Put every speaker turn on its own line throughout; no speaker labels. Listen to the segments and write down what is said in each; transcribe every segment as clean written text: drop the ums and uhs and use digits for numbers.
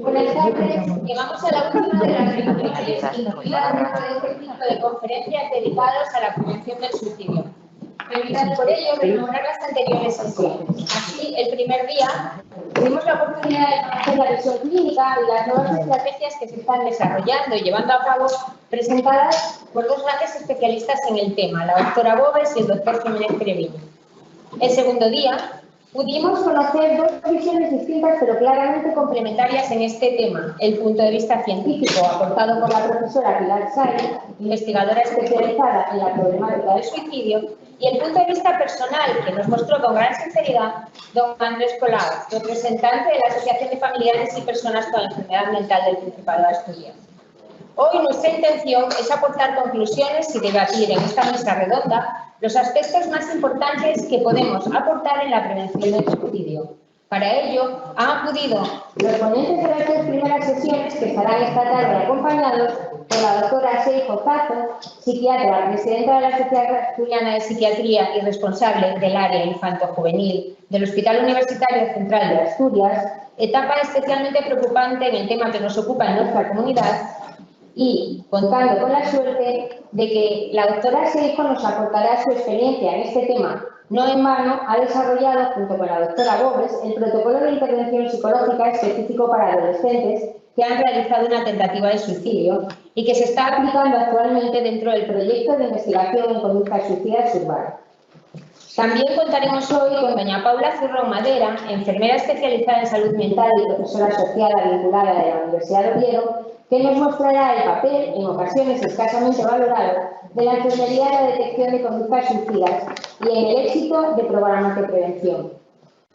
Buenas tardes. Llegamos a la última de las reuniones incluidas dentro de este ciclo de conferencias dedicados a la prevención del suicidio. Permítanme por ello rememorar las anteriores sesiones. Así, el primer día tuvimos la oportunidad de conocer la visión clínica y las nuevas estrategias que se están desarrollando y llevando a cabo, presentadas por dos grandes especialistas en el tema, la doctora Bóves y el doctor Jiménez Treviño. El segundo día pudimos conocer dos visiones distintas pero claramente complementarias en este tema. El punto de vista científico aportado por la profesora Pilar Sáenz, investigadora especializada en la problemática del suicidio, y el punto de vista personal que nos mostró con gran sinceridad don Andrés Colau, representante de la Asociación de Familiares y Personas con Enfermedad Mental del Principado de Asturias. Hoy nuestra intención es aportar conclusiones y debatir en esta mesa redonda los aspectos más importantes que podemos aportar en la prevención del suicidio. Para ello, han acudido los ponentes de las dos primeras sesiones que estarán esta tarde acompañados por la doctora Seijo Zazo, psiquiatra, presidenta de la Sociedad Asturiana de Psiquiatría y responsable del área infanto-juvenil del Hospital Universitario Central de Asturias, etapa especialmente preocupante en el tema que nos ocupa en nuestra comunidad, y contando con la suerte de que la doctora Seijo nos aportará su experiencia en este tema. No en vano ha desarrollado, junto con la doctora Bóves, el protocolo de intervención psicológica específico para adolescentes que han realizado una tentativa de suicidio y que se está aplicando actualmente dentro del proyecto de investigación en conductas suicidas urbanas. También contaremos hoy con doña Paula Zurrón Madera, enfermera especializada en salud mental y profesora asociada vinculada de la Universidad de Oviedo, que nos mostrará el papel, en ocasiones escasamente valorado, de la enfermería en la detección de conductas suicidas y en el éxito de programas de prevención.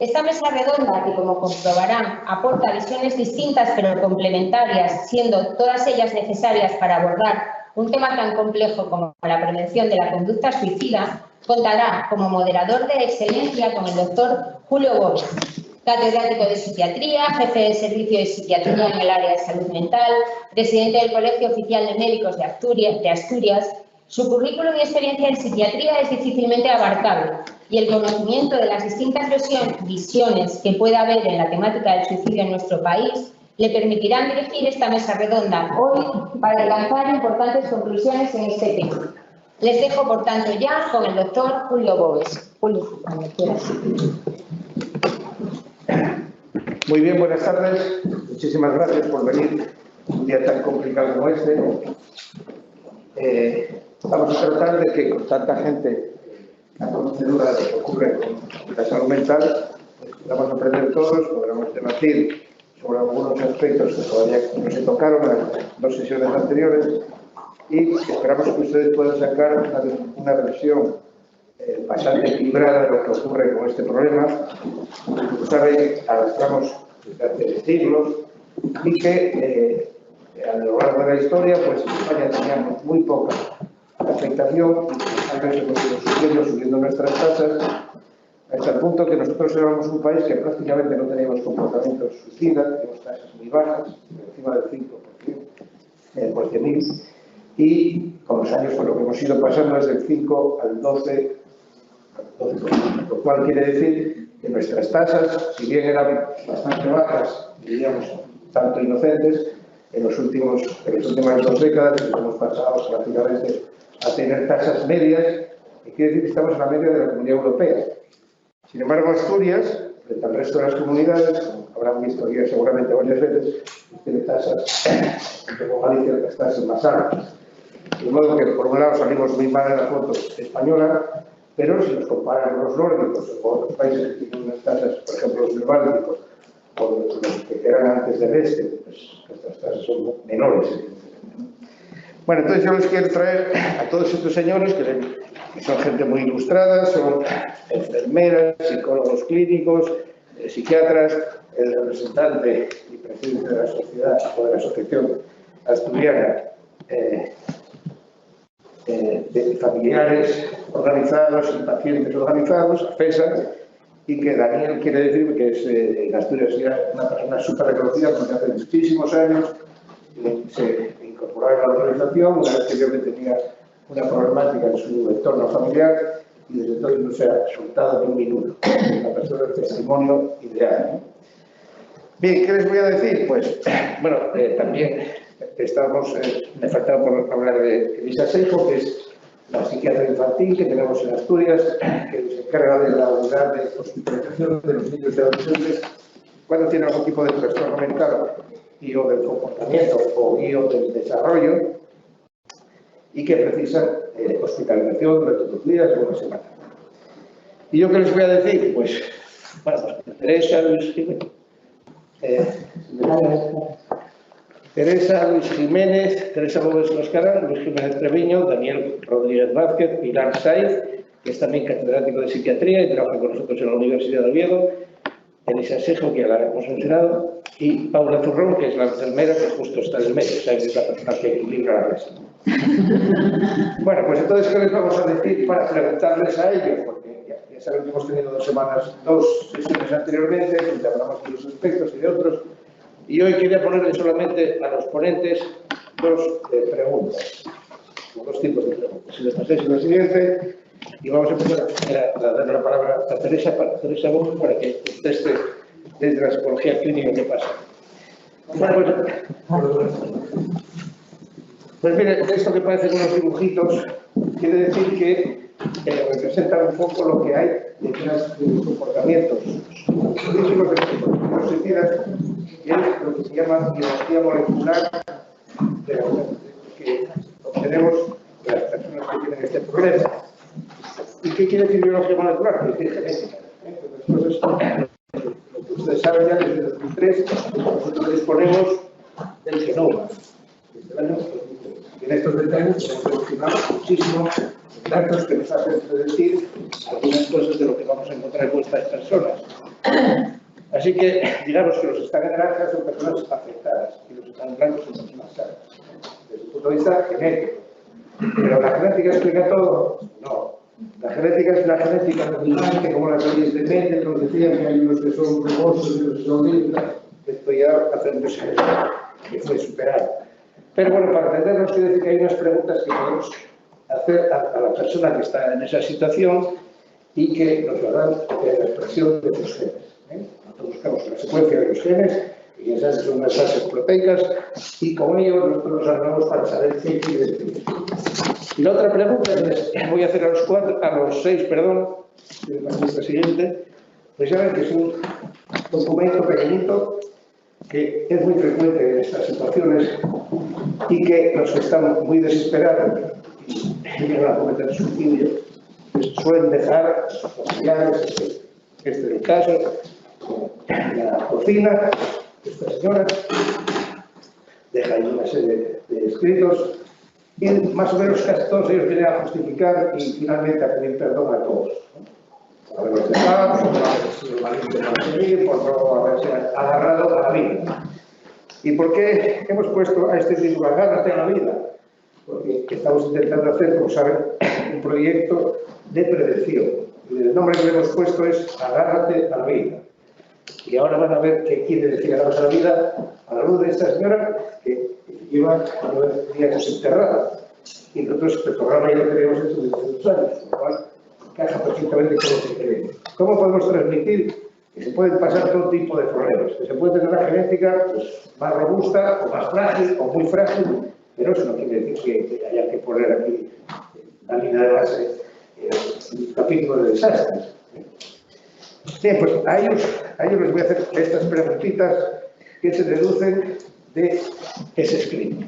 Esta mesa redonda, que como comprobarán, aporta visiones distintas pero complementarias, siendo todas ellas necesarias para abordar un tema tan complejo como la prevención de la conducta suicida, contará como moderador de excelencia con el doctor Julio Bóves, catedrático de psiquiatría, jefe de servicio de psiquiatría en el área de salud mental, presidente del Colegio Oficial de Médicos de Asturias. Su currículum y experiencia en psiquiatría es difícilmente abarcable y el conocimiento de las distintas visiones que pueda haber en la temática del suicidio en nuestro país le permitirán dirigir esta mesa redonda hoy para alcanzar importantes conclusiones en este tema. Les dejo, por tanto, ya con el doctor Julio Bóves. Julio, cuando quieras.
Muy bien, buenas tardes. Muchísimas gracias por venir un día tan complicado como este. Vamos a tratar de que con tanta gente conocedora de lo que ocurre con la salud mental, podamos aprender todos, podamos debatir sobre algunos aspectos que todavía no se tocaron en las dos sesiones anteriores y esperamos que ustedes puedan sacar una versión bastante equilibrada de lo que ocurre con este problema. Como saben, arrastramos desde hace siglos y que a lo largo de la historia, pues en España teníamos muy poca afectación y tal vez hemos ido subiendo nuestras tasas hasta el punto que nosotros éramos un país que prácticamente no teníamos comportamientos suicidas, teníamos tasas muy bajas, por encima del 5% por 100.000, y con los años por lo que hemos ido pasando es del 5 al 12%, lo cual quiere decir que nuestras tasas, si bien eran bastante bajas, diríamos tanto inocentes, en las últimas 2 décadas hemos pasado prácticamente a tener tasas medias, y quiere decir que estamos en la media de la Comunidad Europea. Sin embargo, Asturias, frente al resto de las comunidades, como habrán visto aquí seguramente varias veces, tiene tasas, como Galicia, las tasas más altas. De modo que, por un lado, salimos muy mal en la foto española, pero si nos comparan con los nórdicos o con otros países que tienen unas tasas, por ejemplo, los bálticos, o los que eran antes del este, pues nuestras tasas son menores. Bueno, entonces yo les quiero traer a todos estos señores, que son gente muy ilustrada, son enfermeras, psicólogos clínicos, psiquiatras, el representante y presidente de la sociedad o de la Asociación Asturiana de familiares organizados y pacientes organizados, AFESA, y que Daniel quiere decir que es en Asturias una persona súper reconocida porque hace muchísimos años se incorporó a la organización, una vez que vio que tenía una problemática en su entorno familiar y desde entonces no se ha soltado ni un minuto. Una persona de testimonio ideal, ¿no? Bien, ¿qué les voy a decir? Pues, bueno, también me faltaba por hablar de Elisa Seijo, que es la psiquiatra infantil que tenemos en Asturias, que se encarga de la unidad de hospitalización de los niños y adolescentes cuando tienen algún tipo de trastorno mental y o del comportamiento o del desarrollo y que precisan hospitalización de todos los días o una semana. ¿Y yo qué les voy a decir? Pues, bueno, Teresa, Luis Jiménez. Teresa, Luis Jiménez, Teresa Gómez Mascarán, Luis Jiménez Treviño, Daniel Rodríguez Vázquez, Pilar Saiz, que es también catedrático de psiquiatría y trabaja con nosotros en la Universidad de Oviedo, Elisa Seijo, que ya la hemos mencionado, y Paula Zurrón, que es la enfermera que justo está en el medio, o sea, que es la persona que equilibra la clase. Bueno, pues entonces, ¿qué les vamos a decir para preguntarles a ellos? Porque ya saben que hemos tenido dos sesiones anteriormente, donde hablamos de los aspectos y de otros, y hoy quería ponerle solamente a los ponentes dos preguntas, dos tipos de preguntas. Si les paséis en la siguiente, y vamos a empezar a darle la palabra a Teresa Gómez para que conteste desde la psicología clínica qué pasa. Bueno, pues mire, esto que parecen unos dibujitos quiere decir que representan un poco lo que hay detrás de los comportamientos físicos de los suicidas, que es lo que se llama biología molecular que obtenemos de las personas que tienen este problema. ¿Y qué quiere decir biología molecular? Quiere decir genética. Entonces, lo que ustedes saben ya desde el 2003, nosotros disponemos del genoma. Desde el año 2003. Y en estos 20 años hemos evolucionado muchísimo datos que nos hacen predecir algunas cosas de lo que vamos a encontrar en vuestras personas. Así que, digamos que los que están en naranja son personas afectadas y los que están en blanco son personas sanas. Desde el punto de vista genético. ¿Pero la genética explica todo? No. La genética es una genética dominante, como las leyes de Mendel, nos decían que hay unos que son rugosos y otros que son lindos. Esto ya hace muchos años que fue superado. Pero bueno, para entendernos, quiere decir que hay unas preguntas que podemos hacer a la persona que está en esa situación y que nos darán la expresión de los genes. Nosotros buscamos la secuencia de los genes, y esas son unas bases proteicas, y con ello nosotros nos armamos para saber qué quiere decir. Y la otra pregunta que les voy a hacer a los seis, esta siguiente, pues ya ven que es un documento pequeñito que es muy frecuente en estas situaciones y que los que están muy desesperados y llegan a cometer suicidio, pues suelen dejar sus familiares. Este es el caso, en la cocina, esta señora deja ahí una serie de escritos y más o menos casi todos ellos vienen a justificar y finalmente a pedir perdón a todos. Por haberlos dejado, por no haber sido valiente para seguir, por no haberse agarrado a la vida. ¿Y por qué hemos puesto a este título Agárrate a la vida? Porque estamos intentando hacer, como saben, un proyecto de prevención. Y el nombre que le hemos puesto es Agárrate a la vida. Y ahora van a ver qué quiere decir Agárrate a la vida a la luz de esta señora que lleva 9 días enterrada. Y nosotros el programa ya lo tenemos hecho desde 2 años, con lo cual encaja perfectamente con lo que queremos. ¿Cómo podemos transmitir que se pueden pasar todo tipo de problemas? Que se puede tener una genética pues, más robusta, o más frágil, o muy frágil, pero eso no quiere decir que haya que poner aquí la línea de base, el capítulo de desastres. Bien, pues a ellos les voy a hacer estas preguntitas que se deducen de ese escrito.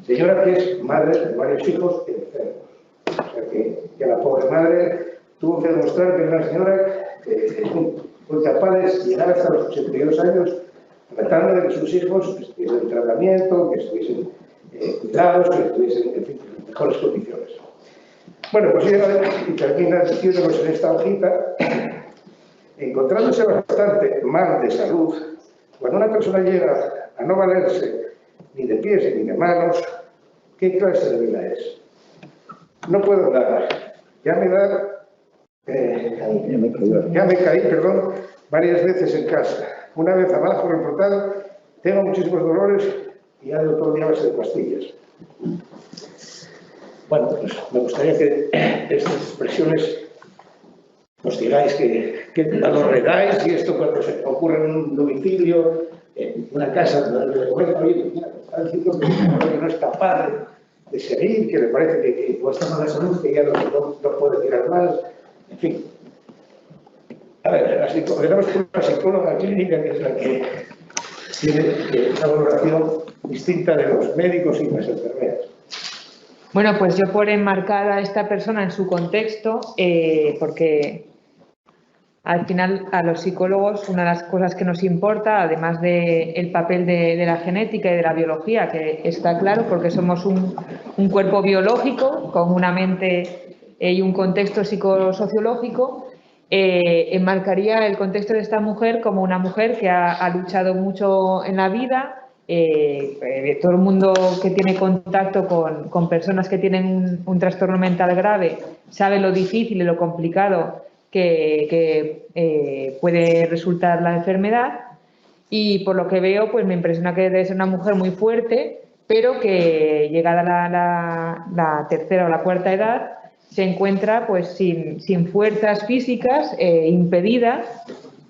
Señora que es madre de varios hijos enfermos. O sea que la pobre madre tuvo que demostrar que era una señora que fue capaz de llegar hasta los 82 años tratando de que sus hijos estuviesen en tratamiento, que estuviesen cuidados, que estuviesen en fin, en mejores condiciones. Bueno, pues llega y termina diciéndonos en esta hojita, encontrándose bastante mal de salud, cuando una persona llega a no valerse ni de pies ni de manos, ¿qué clase de vida es? No puedo dar. Ya me caí, varias veces en casa. Una vez abajo en el portal, tengo muchísimos dolores y ando todo el día a base de pastillas. Bueno, pues me gustaría que estas expresiones nos digáis qué valor le dais, y esto cuando se ocurre en un domicilio, en una casa, bueno, oye, mira, está diciendo que no es capaz de seguir, que le parece que está mala salud, que ya no puede tirar más, en fin. A ver, tenemos una psicóloga clínica que es la que tiene una valoración distinta de los médicos y las enfermeras.
Bueno, pues yo por enmarcar a esta persona en su contexto, porque al final a los psicólogos una de las cosas que nos importa, además del papel de la genética y de la biología, que está claro porque somos un cuerpo biológico con una mente y un contexto psicosociológico, enmarcaría el contexto de esta mujer como una mujer que ha luchado mucho en la vida. Todo el mundo que tiene contacto con personas que tienen un trastorno mental grave sabe lo difícil y lo complicado que puede resultar la enfermedad, y por lo que veo pues me impresiona que debe ser una mujer muy fuerte, pero que llegada la tercera o la cuarta edad se encuentra pues sin fuerzas físicas, impedida,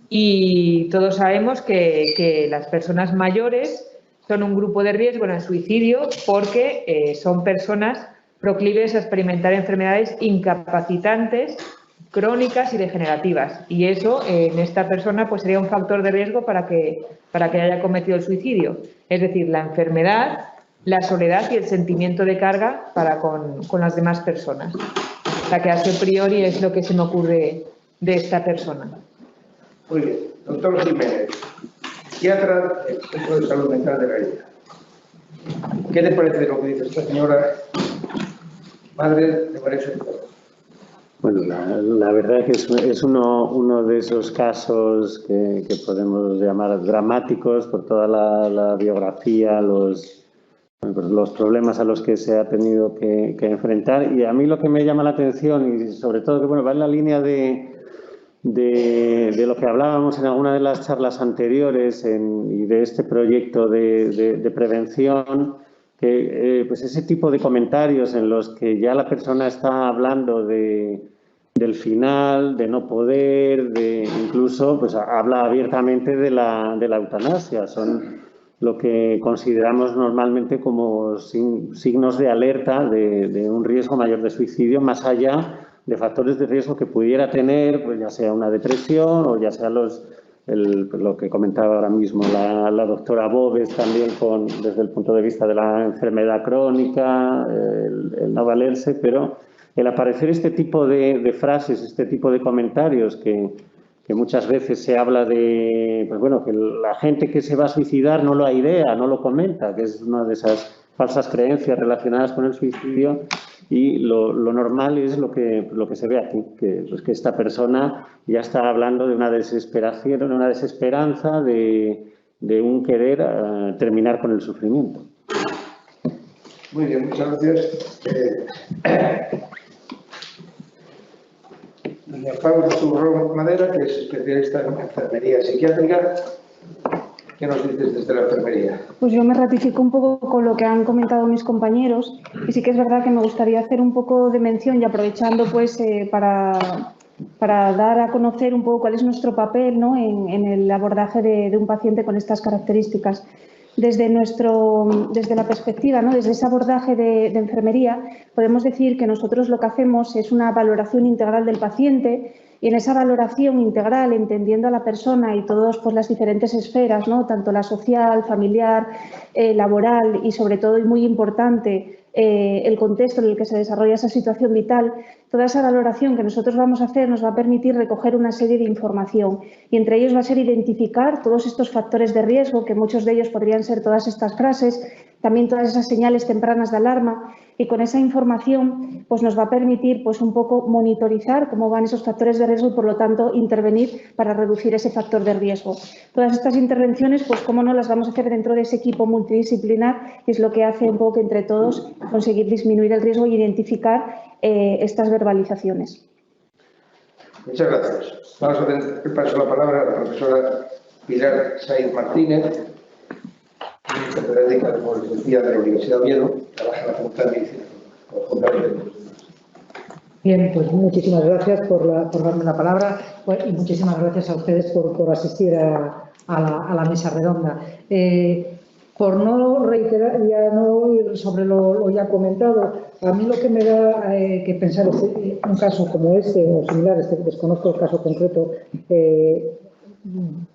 y todos sabemos que las personas mayores son un grupo de riesgo en el suicidio porque son personas proclives a experimentar enfermedades incapacitantes, crónicas y degenerativas, y eso en esta persona pues sería un factor de riesgo para que haya cometido el suicidio, es decir, la enfermedad, la soledad y el sentimiento de carga para con las demás personas. O sea que a priori es lo que se me ocurre de esta persona.
Muy bien, doctor Jiménez, psiquiatra del Centro de Salud Mental de la Isla. ¿Qué te parece lo que dice esta señora, madre de María Jesús?
Bueno, la verdad es que es uno de esos casos que podemos llamar dramáticos por toda la biografía, los problemas a los que se ha tenido que enfrentar. Y a mí lo que me llama la atención, y sobre todo que va en la línea de lo que hablábamos en alguna de las charlas anteriores y de este proyecto de prevención, que pues ese tipo de comentarios en los que ya la persona está hablando del final, de no poder, incluso pues habla abiertamente de la eutanasia. Son lo que consideramos normalmente como signos de alerta de un riesgo mayor de suicidio, más allá de factores de riesgo que pudiera tener, pues ya sea una depresión o ya sea lo que comentaba ahora mismo la doctora Boves también desde el punto de vista de la enfermedad crónica, el no valerse, pero el aparecer este tipo de frases, este tipo de comentarios que muchas veces se habla de, pues bueno, que la gente que se va a suicidar no lo idea, no lo comenta, que es una de esas falsas creencias relacionadas con el suicidio, y lo normal es lo que se ve aquí, que esta persona ya está hablando de una desesperación, de una desesperanza, de un querer terminar con el sufrimiento.
Muy bien, muchas gracias. Doña Paula Turrón Madera, que es especialista en enfermería psiquiátrica. ¿Qué nos dices desde la enfermería? Pues
yo me ratifico un poco con lo que han comentado mis compañeros, y sí que es verdad que me gustaría hacer un poco de mención, y aprovechando pues para dar a conocer un poco cuál es nuestro papel, ¿no?, en el abordaje de un paciente con estas características. Desde la perspectiva, ¿no?, desde ese abordaje de enfermería, podemos decir que nosotros lo que hacemos es una valoración integral del paciente, y en esa valoración integral, entendiendo a la persona y todas pues, las diferentes esferas, ¿no?, tanto la social, familiar, laboral y sobre todo, y muy importante, el contexto en el que se desarrolla esa situación vital, toda esa valoración que nosotros vamos a hacer nos va a permitir recoger una serie de información, y entre ellos va a ser identificar todos estos factores de riesgo, que muchos de ellos podrían ser todas estas frases, también todas esas señales tempranas de alarma, y con esa información pues nos va a permitir pues un poco monitorizar cómo van esos factores de riesgo y por lo tanto intervenir para reducir ese factor de riesgo. Todas estas intervenciones pues cómo no las vamos a hacer dentro de ese equipo multidisciplinar, que es lo que hace un poco que entre todos conseguir disminuir el riesgo y identificar estas verbalizaciones.
Muchas gracias. Vamos a tener paso la palabra a la profesora Pilar Saiz Martínez, catedrática de Filosofía de la Universidad de Oviedo, trabaja en la Facultad de Medicina.
Bien, pues muchísimas gracias por darme la palabra y muchísimas gracias a ustedes por asistir a la mesa redonda. Por no reiterar, ya no ir sobre lo ya comentado, a mí lo que me da que pensar es un caso como este o similar, desconozco el caso concreto,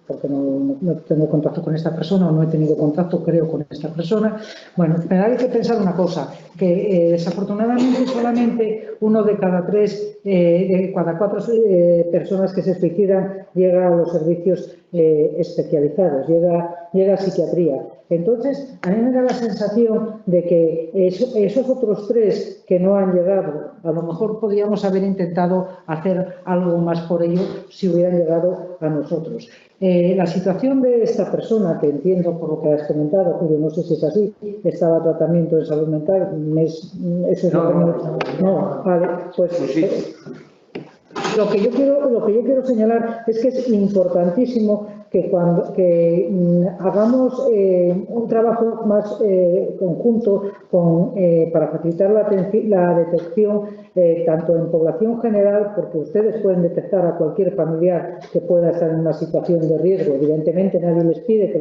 porque no tengo contacto con esta persona o no he tenido contacto, creo, con esta persona. Bueno, me da que pensar una cosa, que desafortunadamente solamente uno de cada cuatro personas que se suicidan llega a los servicios especializados, llega a psiquiatría. Entonces, a mí me da la sensación de que esos otros 3 que no han llegado, a lo mejor podríamos haber intentado hacer algo más por ello si hubieran llegado a nosotros. La situación de esta persona, que entiendo por lo que has comentado, Julio, no sé si es así, estaba en tratamiento de salud mental, vale, pues lo que yo quiero señalar es que es importantísimo que hagamos un trabajo más conjunto para facilitar la detección tanto en población general, porque ustedes pueden detectar a cualquier familiar que pueda estar en una situación de riesgo. Evidentemente nadie les pide que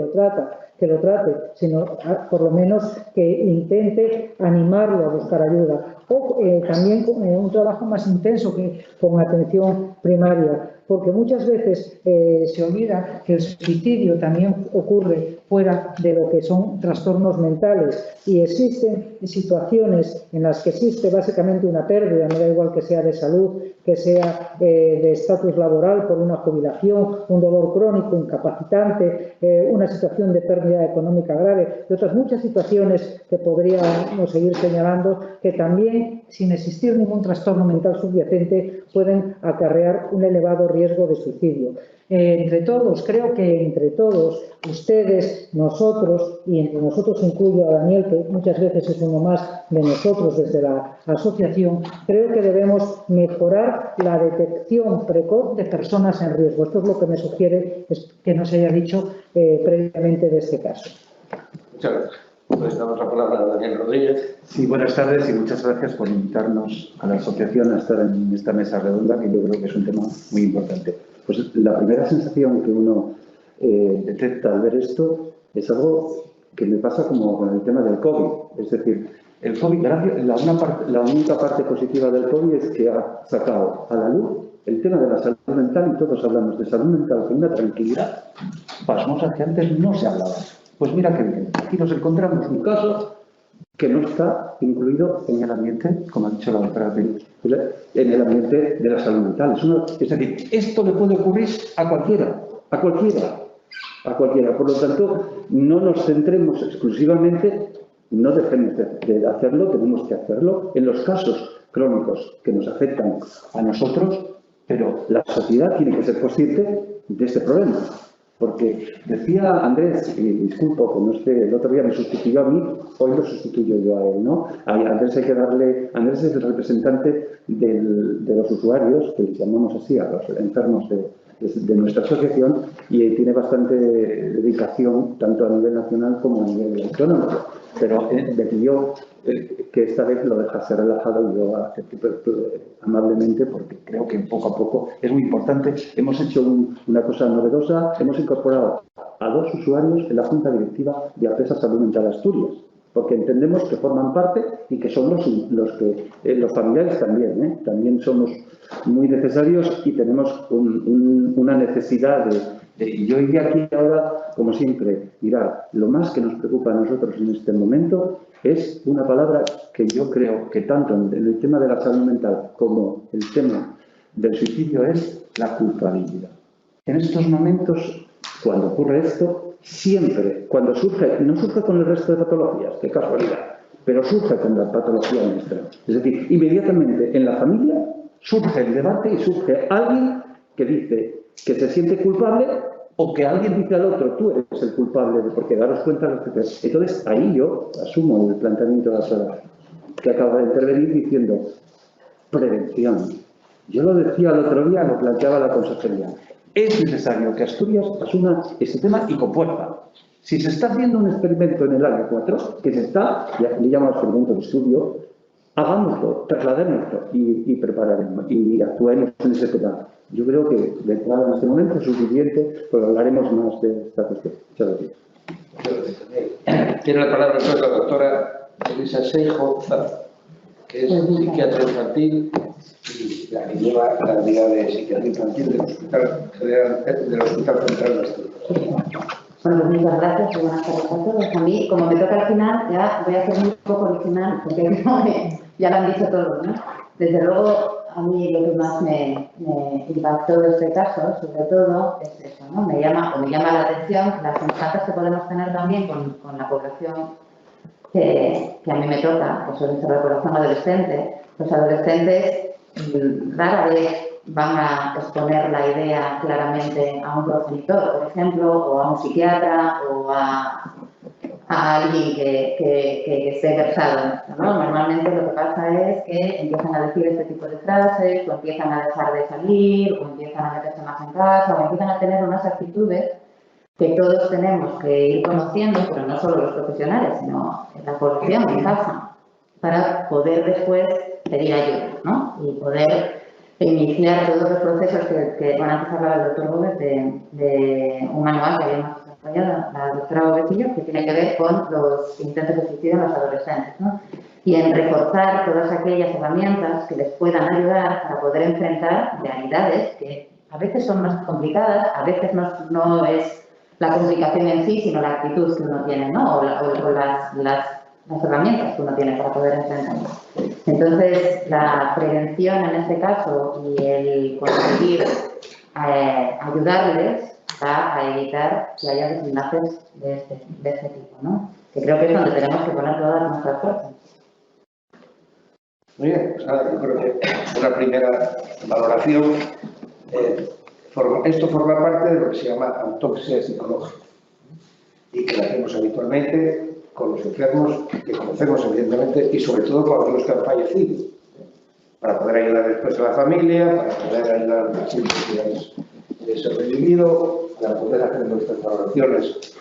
lo trate, sino por lo menos que intente animarlo a buscar ayuda. O también un trabajo más intenso que con atención primaria, porque muchas veces se olvida que el suicidio también ocurre fuera de lo que son trastornos mentales y existen situaciones en las que existe básicamente una pérdida, me da igual que sea de salud, que sea de estatus laboral por una jubilación, un dolor crónico, incapacitante, una situación de pérdida económica grave y otras muchas situaciones que podríamos seguir señalando que también, sin existir ningún trastorno mental subyacente, pueden acarrear un elevado riesgo de suicidio. Entre todos, creo que entre todos, ustedes, nosotros, y entre nosotros incluyo a Daniel, que muchas veces es uno más de nosotros desde la asociación, creo que debemos mejorar la detección precoz de personas en riesgo. Esto es lo que me sugiere que nos haya dicho previamente de este caso.
Muchas gracias. Pues damos la palabra a Daniel Rodríguez.
Sí, buenas tardes y muchas gracias por invitarnos a la asociación a estar en esta mesa redonda, que yo creo que es un tema muy importante. Pues la primera sensación que uno detecta al ver esto es algo que me pasa como con el tema del COVID. Es decir, el COVID, la única parte positiva del COVID es que ha sacado a la luz el tema de la salud mental y todos hablamos de salud mental con una tranquilidad pasmosa que antes no se hablaba. Pues mira que bien, aquí nos encontramos un caso que no está incluido en el ambiente, como ha dicho la doctora Pérez, en el ambiente de la salud mental. Es decir, esto le puede ocurrir a cualquiera. Por lo tanto, no nos centremos exclusivamente, no dejemos de hacerlo, tenemos que hacerlo en los casos crónicos que nos afectan a nosotros, pero la sociedad tiene que ser consciente de este problema. Porque decía Andrés, y disculpo que no esté, el otro día me sustituyó a mí, hoy lo sustituyo yo a él, ¿no? Andrés es el representante de los usuarios, que les llamamos así, a los enfermos de nuestra asociación, y tiene bastante dedicación tanto a nivel nacional como a nivel autonómico. Pero me pidió que esta vez lo dejase relajado y yo acepté amablemente porque creo que poco a poco es muy importante. Hemos hecho una cosa novedosa, hemos incorporado a 2 usuarios en la Junta Directiva de APESA Salud Mental Asturias, porque entendemos que forman parte y que son los familiares también, también somos muy necesarios y tenemos una necesidad y yo iría aquí ahora, como siempre, mirar, lo más que nos preocupa a nosotros en este momento es una palabra que yo creo que tanto en el tema de la salud mental como el tema del suicidio es la culpabilidad. En estos momentos, cuando ocurre esto, siempre, cuando surge, no surge con el resto de patologías, qué casualidad, pero surge con la patología nuestra. Es decir, inmediatamente en la familia surge el debate y surge alguien que dice que se siente culpable o que alguien dice al otro, tú eres el culpable, porque daros cuenta de lo que te... Entonces, ahí yo asumo el planteamiento de la doctora que acaba de intervenir diciendo prevención. Yo lo decía el otro día, lo planteaba la consejería. Es necesario que Asturias asuma ese tema y con fuerza. Si se está haciendo un experimento en el área 4, que se está, ya le llamo experimento de estudio, hagámoslo, trasladémoslo y prepararemos y actuemos en ese tema. Yo creo que de entrada en este momento es suficiente, pero hablaremos más de esta cuestión. Muchas gracias.
Tiene la palabra entonces la doctora Elisa Seijo, que es psiquiatra infantil y la que lleva la unidad de psiquiatría infantil del Hospital Central de Asturias.
Bueno, muchas gracias y buenas tardes a todos. A mí, como me toca al final, ya voy a ser un poco original, porque ya lo han dicho todos, ¿no? Desde luego, a mí lo que más me impactó de este caso, sobre todo, es eso, ¿no? Me llama la atención las contactos que podemos tener también con la población que a mí me toca, que suele ser la población adolescente. Los adolescentes rara vez van a exponer la idea claramente a un progenitor, por ejemplo, o a un psiquiatra, o a alguien que esté versado en esto, ¿no? Normalmente lo que pasa es que empiezan a decir este tipo de frases, o empiezan a dejar de salir, o empiezan a meterse más en casa, o empiezan a tener unas actitudes que todos tenemos que ir conociendo, pero no solo los profesionales, sino la población en casa, para poder después pedir ayuda, ¿no? Y poder iniciar todos los procesos que van a empezar el doctor Gómez de un manual que habíamos desarrollado la doctora Gómez, que tiene que ver con los intentos de suicidio en los adolescentes, ¿no? Y en reforzar todas aquellas herramientas que les puedan ayudar para poder enfrentar realidades que a veces son más complicadas, a veces no es la complicación en sí, sino la actitud que uno tiene, ¿no? O las herramientas que uno tiene para poder enfrentarlo. Entonces, la prevención en este caso y el conseguir ayudarles va a evitar que haya desenlaces de este tipo, ¿no? Que creo que es donde tenemos que poner todas nuestras fuerzas.
Muy bien, pues nada, yo creo que una primera valoración. Esto forma parte de lo que se llama autopsia psicológica y que la hacemos habitualmente con los enfermos que conocemos, evidentemente, y sobre todo con aquellos que han fallecido, para poder ayudar después a la familia, para poder ayudar a los pacientes que han sobrevivido, para poder hacer nuestras valoraciones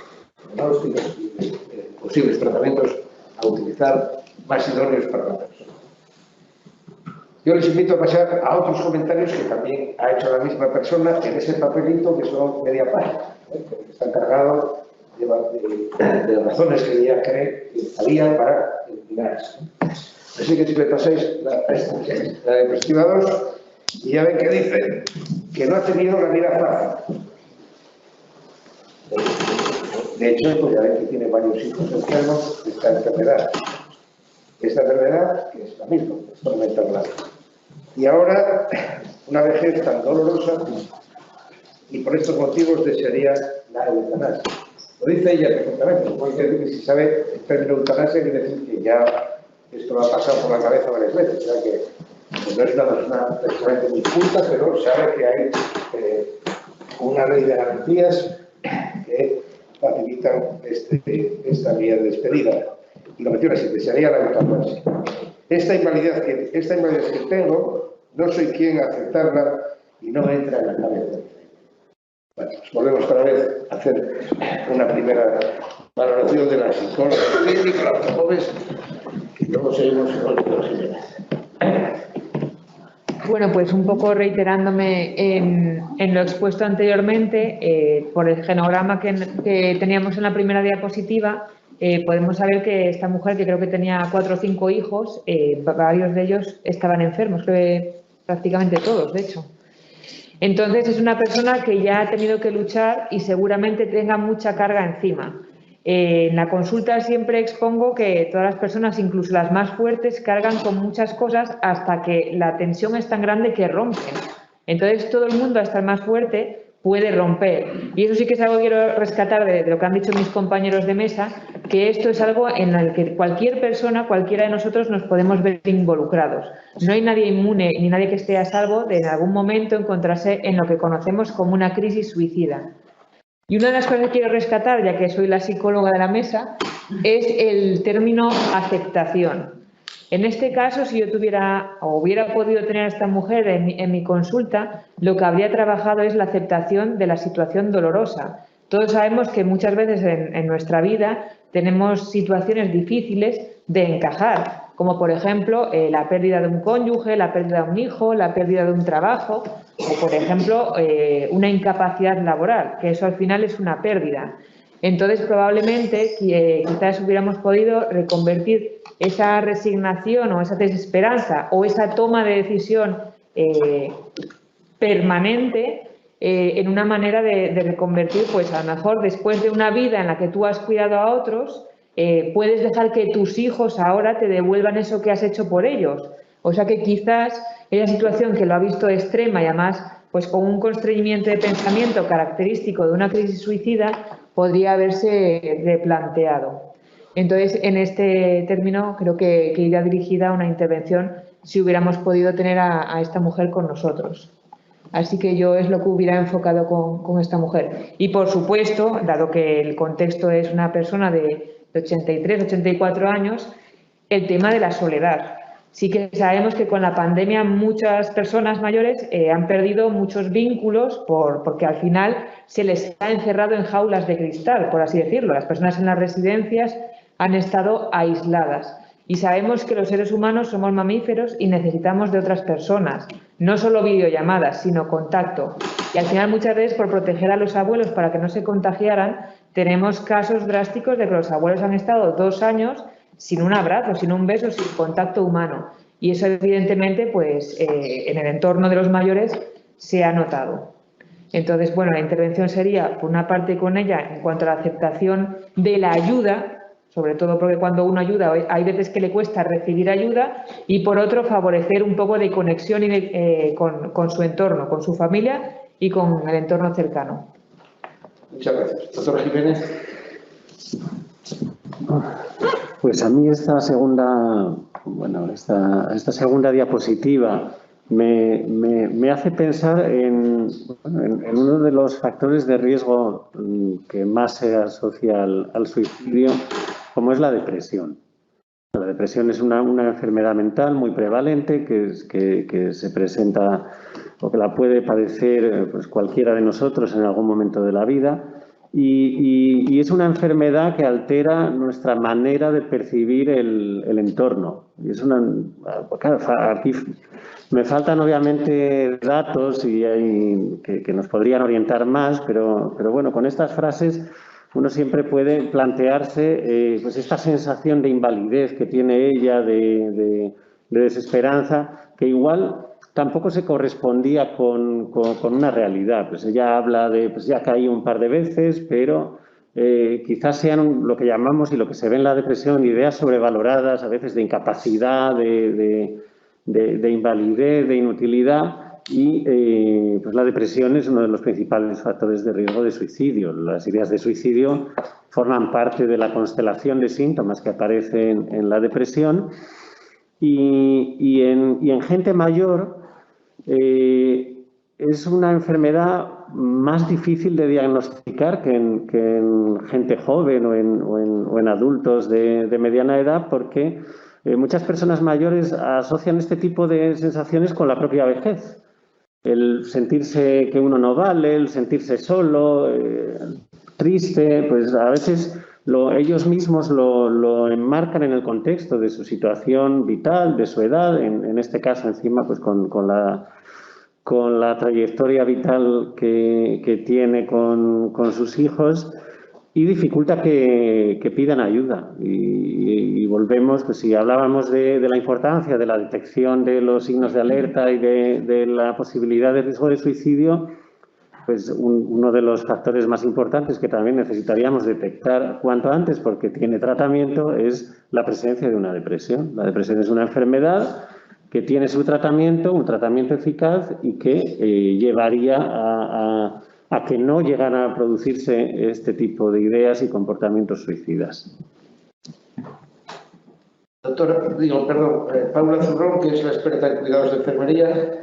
diagnósticas y posibles tratamientos a utilizar más idóneos para la persona. Yo les invito a pasar a otros comentarios que también ha hecho la misma persona en ese papelito, que son media página, que está cargado de razones que ella cree que había para eliminar eso. Así que si me pasáis la diapositiva 2, y ya ven que dice que no ha tenido la vida fácil. De hecho, pues ya ven que tiene varios hijos enfermos de esta enfermedad. Esta enfermedad, que es la misma, es tormenta blanca. Y ahora, una vejez tan dolorosa, y por estos motivos desearía la eutanasia. Lo dice ella perfectamente, puede decir que si sabe el término eutanasia quiere decir que ya esto lo ha pasado por la cabeza varias veces, o sea que no es una persona precisamente muy culta, pero sabe que hay una ley de garantías que facilitan esta vía de despedida. Y lo menciona así, desearía la eutanasia. Esta invalidez que tengo, no soy quien a aceptarla y no me entra en la cabeza. Bueno, pues volvemos otra vez a hacer una primera valoración de la psicóloga clínica, la Gómez, y luego seguimos con los ideas.
Bueno, pues un poco reiterándome en lo expuesto anteriormente, por el genograma que teníamos en la primera diapositiva, podemos saber que esta mujer, que creo que tenía 4 o 5 hijos, varios de ellos estaban enfermos, creo que prácticamente todos, de hecho. Entonces es una persona que ya ha tenido que luchar y seguramente tenga mucha carga encima. En la consulta siempre expongo que todas las personas, incluso las más fuertes, cargan con muchas cosas hasta que la tensión es tan grande que rompen. Entonces todo el mundo, hasta el más fuerte, puede romper. Y eso sí que es algo que quiero rescatar de lo que han dicho mis compañeros de mesa, que esto es algo en el que cualquier persona, cualquiera de nosotros nos podemos ver involucrados. No hay nadie inmune ni nadie que esté a salvo de en algún momento encontrarse en lo que conocemos como una crisis suicida. Y una de las cosas que quiero rescatar, ya que soy la psicóloga de la mesa, es el término aceptación. En este caso, si yo tuviera o hubiera podido tener a esta mujer en mi consulta, lo que habría trabajado es la aceptación de la situación dolorosa. Todos sabemos que muchas veces en nuestra vida tenemos situaciones difíciles de encajar. como por ejemplo la pérdida de un cónyuge, la pérdida de un hijo, la pérdida de un trabajo o por ejemplo una incapacidad laboral, que eso al final es una pérdida. Entonces probablemente quizás hubiéramos podido reconvertir esa resignación o esa desesperanza o esa toma de decisión permanente en una manera de reconvertir, pues a lo mejor después de una vida en la que tú has cuidado a otros, puedes dejar que tus hijos ahora te devuelvan eso que has hecho por ellos. O sea que quizás esa situación que lo ha visto extrema y además pues con un constreñimiento de pensamiento característico de una crisis suicida podría haberse replanteado. Entonces, en este término creo que iría dirigida a una intervención si hubiéramos podido tener a esta mujer con nosotros. Así que yo es lo que hubiera enfocado con esta mujer. Y por supuesto, dado que el contexto es una persona de 83, 84 años, el tema de la soledad. Sí que sabemos que con la pandemia muchas personas mayores han perdido muchos vínculos porque al final se les ha encerrado en jaulas de cristal, por así decirlo. Las personas en las residencias han estado aisladas. Y sabemos que los seres humanos somos mamíferos y necesitamos de otras personas, no solo videollamadas, sino contacto. Y al final muchas veces por proteger a los abuelos para que no se contagiaran, tenemos casos drásticos de que los abuelos han estado 2 años sin un abrazo, sin un beso, sin contacto humano. Y eso evidentemente pues en el entorno de los mayores se ha notado. Entonces, bueno, la intervención sería por una parte con ella en cuanto a la aceptación de la ayuda, sobre todo porque cuando uno ayuda hay veces que le cuesta recibir ayuda, y por otro favorecer un poco de conexión con su entorno, con su familia y con el entorno cercano.
Muchas gracias. Doctor Jiménez.
Pues a mí esta segunda diapositiva me hace pensar en uno de los factores de riesgo que más se asocia al suicidio, como es la depresión. La depresión es una enfermedad mental muy prevalente que se presenta o que la puede padecer pues, cualquiera de nosotros en algún momento de la vida. Y es una enfermedad que altera nuestra manera de percibir el entorno. Y es claro, aquí me faltan obviamente datos que nos podrían orientar más, pero bueno, con estas frases uno siempre puede plantearse pues esta sensación de invalidez que tiene ella, de desesperanza, que igual tampoco se correspondía con una realidad. Pues ella habla de, pues ya caí un par de veces, pero quizás sean lo que llamamos y lo que se ve en la depresión, ideas sobrevaloradas, a veces de incapacidad, de invalidez, de inutilidad, y pues la depresión es uno de los principales factores de riesgo de suicidio. Las ideas de suicidio forman parte de la constelación de síntomas que aparecen en la depresión, y en gente mayor es una enfermedad más difícil de diagnosticar que en gente joven o en adultos de mediana edad, porque muchas personas mayores asocian este tipo de sensaciones con la propia vejez. El sentirse que uno no vale, el sentirse solo, triste, pues a veces ellos mismos lo enmarcan en el contexto de su situación vital, de su edad, en este caso encima pues con la trayectoria vital que tiene con sus hijos, y dificulta que pidan ayuda. Y volvemos, pues si hablábamos de la importancia de la detección de los signos de alerta y de la posibilidad de riesgo de suicidio, pues uno de los factores más importantes que también necesitaríamos detectar cuanto antes, porque tiene tratamiento, es la presencia de una depresión. La depresión es una enfermedad que tiene su tratamiento, un tratamiento eficaz, y que llevaría a que no llegara a producirse este tipo de ideas y comportamientos suicidas.
Paula Zurrón, que es la experta en cuidados de enfermería.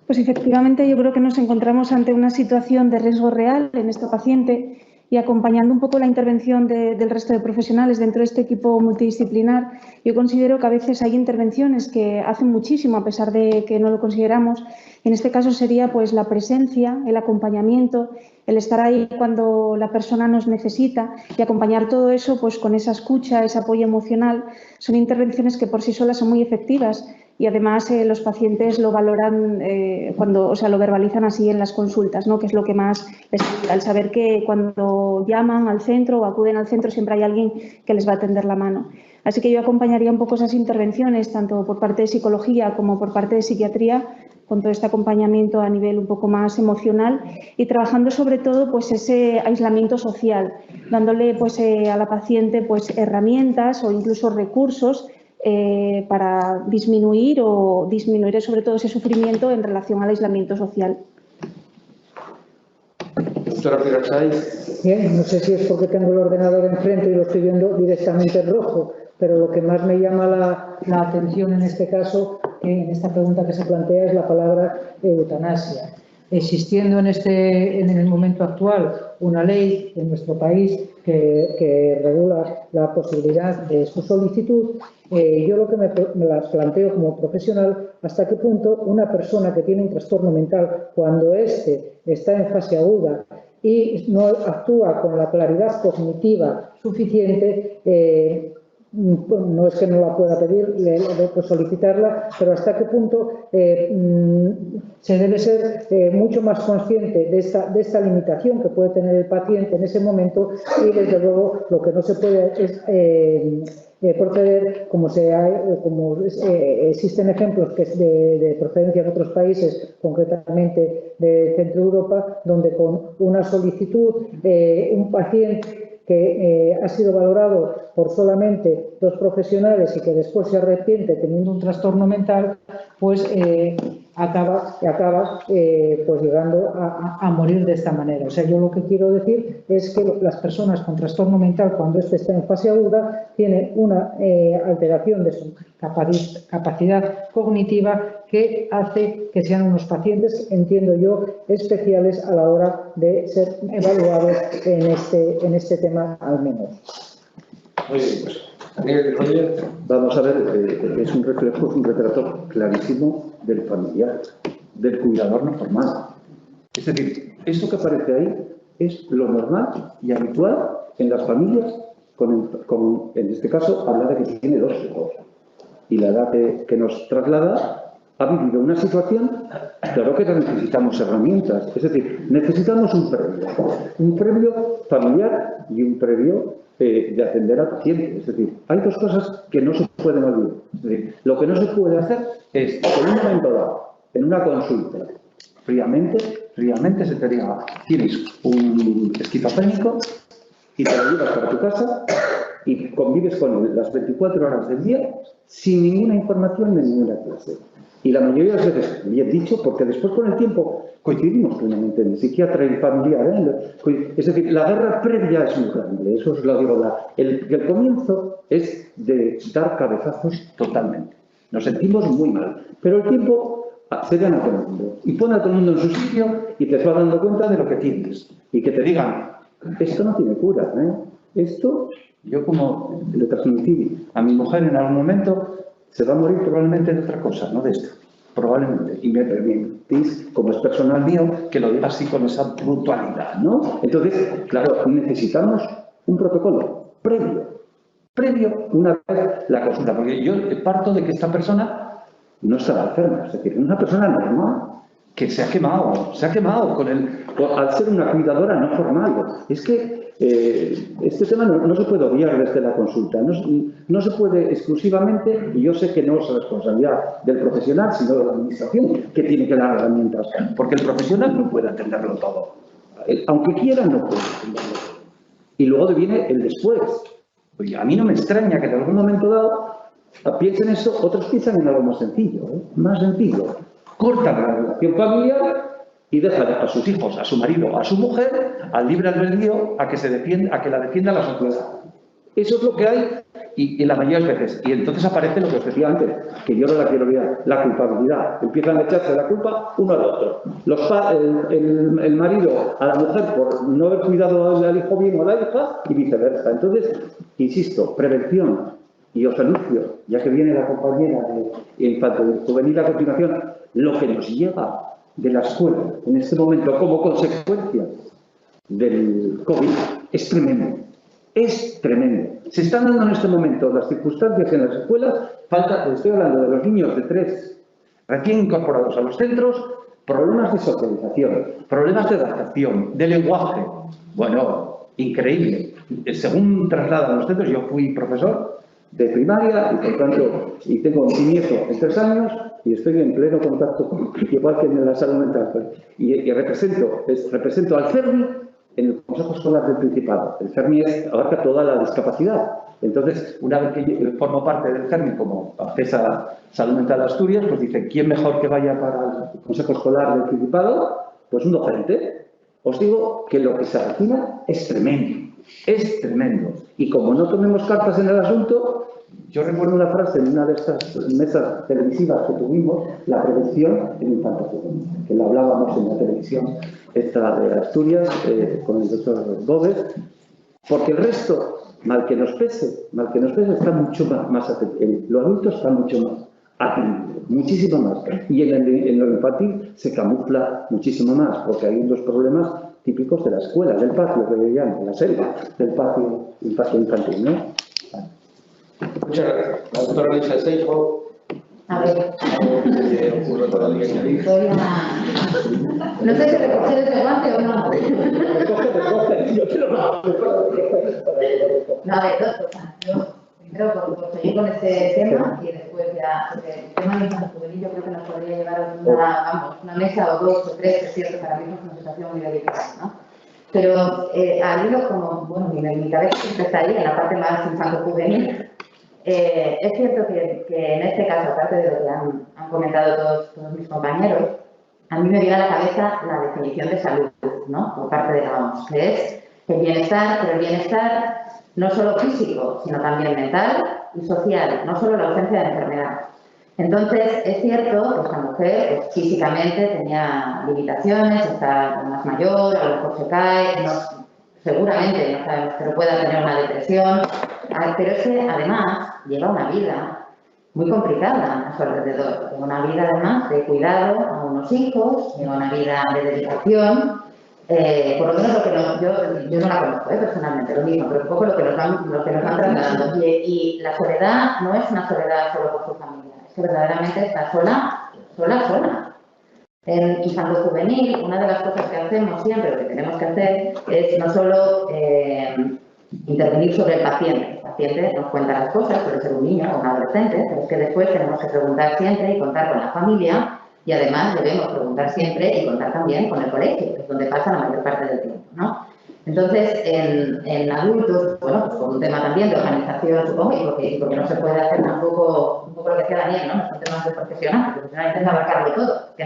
Pues efectivamente yo creo que nos encontramos ante una situación de riesgo real en esta paciente, y acompañando un poco la intervención del resto de profesionales dentro de este equipo multidisciplinar, yo considero que a veces hay intervenciones que hacen muchísimo a pesar de que no lo consideramos. En este caso sería pues la presencia, el acompañamiento, el estar ahí cuando la persona nos necesita y acompañar todo eso pues con esa escucha, ese apoyo emocional. Son intervenciones que por sí solas son muy efectivas y además los pacientes lo valoran lo verbalizan así en las consultas, ¿no? Que es lo que más les ayuda, al saber que cuando llaman al centro o acuden al centro siempre hay alguien que les va a tender la mano. Así que yo acompañaría un poco esas intervenciones, tanto por parte de psicología como por parte de psiquiatría, con todo este acompañamiento a nivel un poco más emocional y trabajando sobre todo pues ese aislamiento social, dándole pues a la paciente pues herramientas o incluso recursos para disminuir sobre todo ese sufrimiento en relación al aislamiento social.
Doctora Pirasay.
Bien, no sé si es porque tengo el ordenador enfrente y lo estoy viendo directamente en rojo, pero lo que más me llama la atención en este caso, en esta pregunta que se plantea, es la palabra eutanasia. Existiendo en el momento actual una ley en nuestro país que regula la posibilidad de su solicitud, yo lo que me las planteo como profesional, hasta qué punto una persona que tiene un trastorno mental, cuando éste está en fase aguda y no actúa con la claridad cognitiva suficiente, no es que no la pueda pedir, pues solicitarla, pero hasta qué punto se debe ser mucho más consciente de esta limitación que puede tener el paciente en ese momento y desde luego lo que no se puede es proceder como existen ejemplos que es de procedencia en otros países, concretamente de Centro Europa, donde con una solicitud un paciente que ha sido valorado por solamente 2 profesionales y que después se arrepiente teniendo un trastorno mental, pues acaba pues llegando a morir de esta manera. O sea, yo lo que quiero decir es que las personas con trastorno mental, cuando este está en fase aguda, tienen una alteración de su capacidad cognitiva que hace que sean unos pacientes, entiendo yo, especiales a la hora de ser evaluados en este tema al menos.
Muy bien, pues.
Vamos a ver, es un reflejo, es un retrato clarísimo del familiar, del cuidador no formal. Es decir, esto que aparece ahí es lo normal y habitual en las familias, en este caso, habla de que tiene 2 hijos. Y la edad que nos traslada ha vivido una situación, claro que necesitamos herramientas, es decir, necesitamos un previo familiar y un previo de atender al paciente. Es decir, hay 2 cosas que no se pueden olvidar. Es decir, lo que no se puede hacer es, en un momento dado, en una consulta, fríamente se te diga, tienes un esquizofrénico y te lo llevas para tu casa y convives con él las 24 horas del día sin ninguna información de ninguna clase. Y la mayoría de las veces, bien dicho, porque después con el tiempo coincidimos plenamente en el psiquiatra y el familiar. Es decir, la guerra previa es muy grande, eso os lo digo. El comienzo es de dar cabezazos totalmente. Nos sentimos muy mal, pero el tiempo accede a todo el mundo y pone a todo el mundo en su sitio y te va dando cuenta de lo que tienes. Y que te digan, esto no tiene cura, esto, yo como le transmití a mi mujer en algún momento, se va a morir probablemente de otra cosa, no de esto. Probablemente. Y me permitís, como es personal mío, que lo diga así con esa brutalidad, ¿no? Entonces, claro, necesitamos un protocolo previo una vez la consulta. Porque yo parto de que esta persona no estaba enferma. Es decir, una persona normal que se ha quemado al ser una cuidadora no formal. Es que este tema no se puede obviar desde la consulta, no se puede exclusivamente, y yo sé que no es responsabilidad del profesional, sino de la administración, que tiene que dar herramientas, porque el profesional no puede atenderlo todo. Aunque quiera, no puede atenderlo todo. Y luego viene el después. Oye, a mí no me extraña que en algún momento dado piensen eso, otros piensan en algo más sencillo, más sencillo. Cortan la relación familiar y dejan a sus hijos, a su marido, a su mujer, al libre albedrío, a que la defienda la sociedad. Eso es lo que hay y la mayoría de las veces. Y entonces aparece lo que os decía antes, que yo no la quiero olvidar, la culpabilidad. Empiezan a echarse la culpa uno al otro. El marido a la mujer por no haber cuidado al hijo bien o a la hija y viceversa. Entonces, insisto, prevención. Y os anuncio, ya que viene la compañera de infantil juvenil a continuación, lo que nos llega de la escuela en este momento como consecuencia del COVID es tremendo. Es tremendo. Se están dando en este momento las circunstancias en las escuelas, estoy hablando de los niños de 3 recién incorporados a los centros, problemas de socialización, problemas de adaptación, de lenguaje. Bueno, increíble. Según trasladan los centros, yo fui profesor de primaria y por tanto, y tengo mi nieto en 3 años y estoy en pleno contacto con, igual que en la salud mental. Y represento al CERMI en el Consejo Escolar del Principado. El CERMI abarca toda la discapacidad. Entonces, una vez que yo formo parte del CERMI como acceso salud mental de Asturias, pues dice, ¿quién mejor que vaya para el Consejo Escolar del Principado? Pues un docente. Os digo que lo que se avecina es tremendo. Es tremendo. Y como no tomemos cartas en el asunto, yo recuerdo una frase en una de estas mesas televisivas que tuvimos, la prevención en infantil, que lo hablábamos en la televisión esta de Asturias con el doctor Gómez, porque el resto, mal que nos pese, está mucho más atento. Lo adulto está mucho más atento, muchísimo más. Y en lo infantil se camufla muchísimo más, porque hay los problemas típicos de la escuela, del patio, que le llaman, la selva, del patio infantil, ¿no?
Muchas gracias. La doctora Lisa Seijo.
A ver. No sé si recoger ese guante o no.
Recoge, yo te lo hago.
No, a ver, 2 cosas. Yo, primero, por seguir con este tema y después ya, porque el tema de infancia juvenil yo creo que nos podría llevar una mesa o 2 o 3, es cierto, para mí es una situación muy delicada, ¿no? Pero al hilo, como, bueno, mi cabeza siempre está ahí, en la parte más infanto-juvenil. Es cierto que en este caso, aparte de lo que han comentado todos mis compañeros, a mí me viene a la cabeza la definición de salud, ¿no? Por parte de la OMS, que es el bienestar, pero el bienestar no solo físico, sino también mental y social, no solo la ausencia de enfermedad. Entonces, es cierto que esta mujer pues, físicamente tenía limitaciones, está más mayor, a lo mejor se cae, seguramente no sabemos, pero pueda tener una depresión, pero es que además lleva una vida muy complicada a su alrededor, lleva una vida además de cuidado a unos hijos, lleva una vida de dedicación, por lo menos lo que yo no la conozco personalmente, lo mismo, pero un poco lo que nos van trasladando. Y la soledad no es una soledad solo por su familia, es que verdaderamente está sola. En infantil juvenil, una de las cosas que hacemos siempre, lo que tenemos que hacer, es no solo intervenir sobre el paciente. El paciente nos cuenta las cosas, puede ser un niño o un adolescente, pero es que después tenemos que preguntar siempre y contar con la familia y además debemos preguntar siempre y contar también con el colegio, que es donde pasa la mayor parte del tiempo, ¿no? Entonces, en adultos, bueno, pues con un tema también de organización, supongo, y porque no se puede hacer tampoco, un poco lo que decía Daniel, ¿no? No son temas de profesional, porque profesional intenta abarcarlo todo, que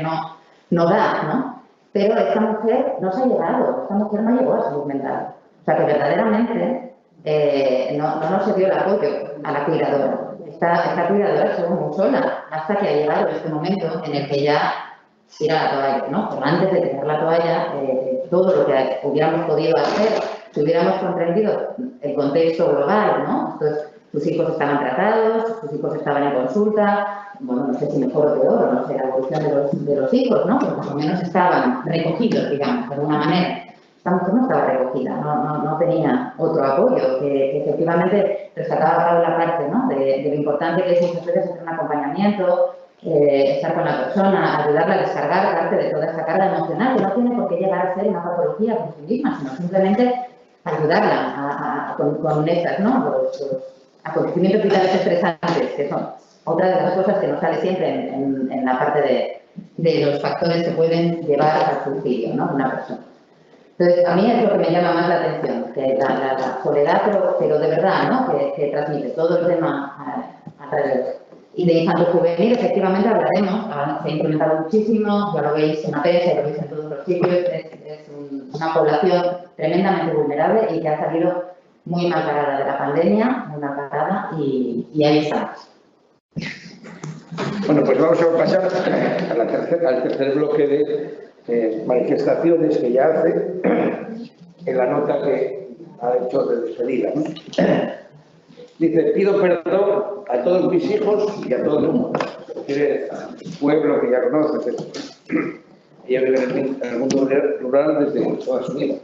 no da, ¿no? Pero esta mujer no se ha llegado, esta mujer no llegó a salud mental. O sea, que verdaderamente no se dio el apoyo a la cuidadora. Esta cuidadora estuvo muy sola hasta que ha llegado este momento en el que ya tira la toalla, ¿no? Pero antes de tirar la toalla, todo lo que hubiéramos podido hacer, si hubiéramos comprendido el contexto global, ¿no? Entonces, sus hijos estaban tratados, sus hijos estaban en consulta, bueno, no sé si mejor o peor, no sé, la evolución de los hijos, ¿no? Pero más o menos estaban recogidos, digamos, de alguna manera. Esta mujer no estaba recogida, no tenía otro apoyo, que efectivamente rescataba la parte, ¿no? De lo importante que es muchas veces hacer un acompañamiento, estar con la persona, ayudarla a descargar parte de toda esa carga emocional, que no tiene por qué llegar a ser una patología por sí misma, sino simplemente ayudarla con estas, ¿no? Los acontecimientos vitales estresantes, que son otra de las cosas que nos sale siempre en la parte de los factores que pueden llevar al suicidio, ¿no? De una persona. Entonces, a mí es lo que me llama más la atención, que la soledad, pero de verdad, ¿no? Que transmite todo el tema alrededor. Y de infantil juvenil, efectivamente, hablaremos, se ha implementado muchísimo, ya lo veis en la prensa, lo veis en todos los sitios, es una población tremendamente vulnerable y que ha salido muy mal parada de la pandemia, muy mal parada y ahí estamos.
Bueno, pues vamos a pasar al tercer bloque de manifestaciones que ya hace en la nota que ha hecho de despedida, ¿no? Dice, pido perdón a todos mis hijos y a todo el mundo. Se refiere al pueblo que ya conoce, ella vive en el mundo rural desde toda su vida.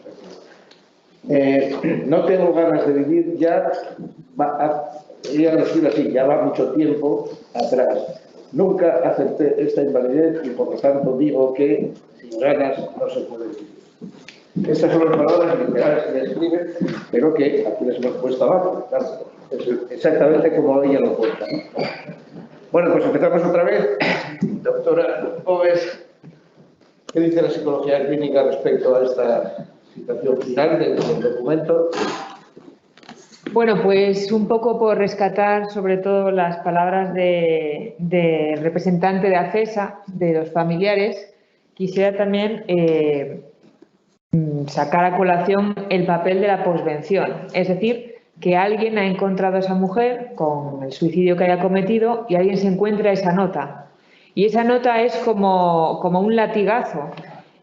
No tengo ganas de vivir ya, ella lo escribe así, ya va mucho tiempo atrás. Nunca acepté esta invalidez y por lo tanto digo que sin ganas no se puede vivir. Estas son las palabras literales que ella escribe, pero que aquí les hemos puesto abajo. Claro, es exactamente como ella lo cuenta, ¿no? Bueno, pues empezamos otra vez. Doctora Oves, ¿qué dice la psicología clínica respecto a esta situación final del documento?
Bueno, pues un poco por rescatar sobre todo las palabras de representante de ACESA, de los familiares, quisiera también sacar a colación el papel de la posvención, es decir, que alguien ha encontrado a esa mujer con el suicidio que haya cometido y alguien se encuentra esa nota. Y esa nota es como un latigazo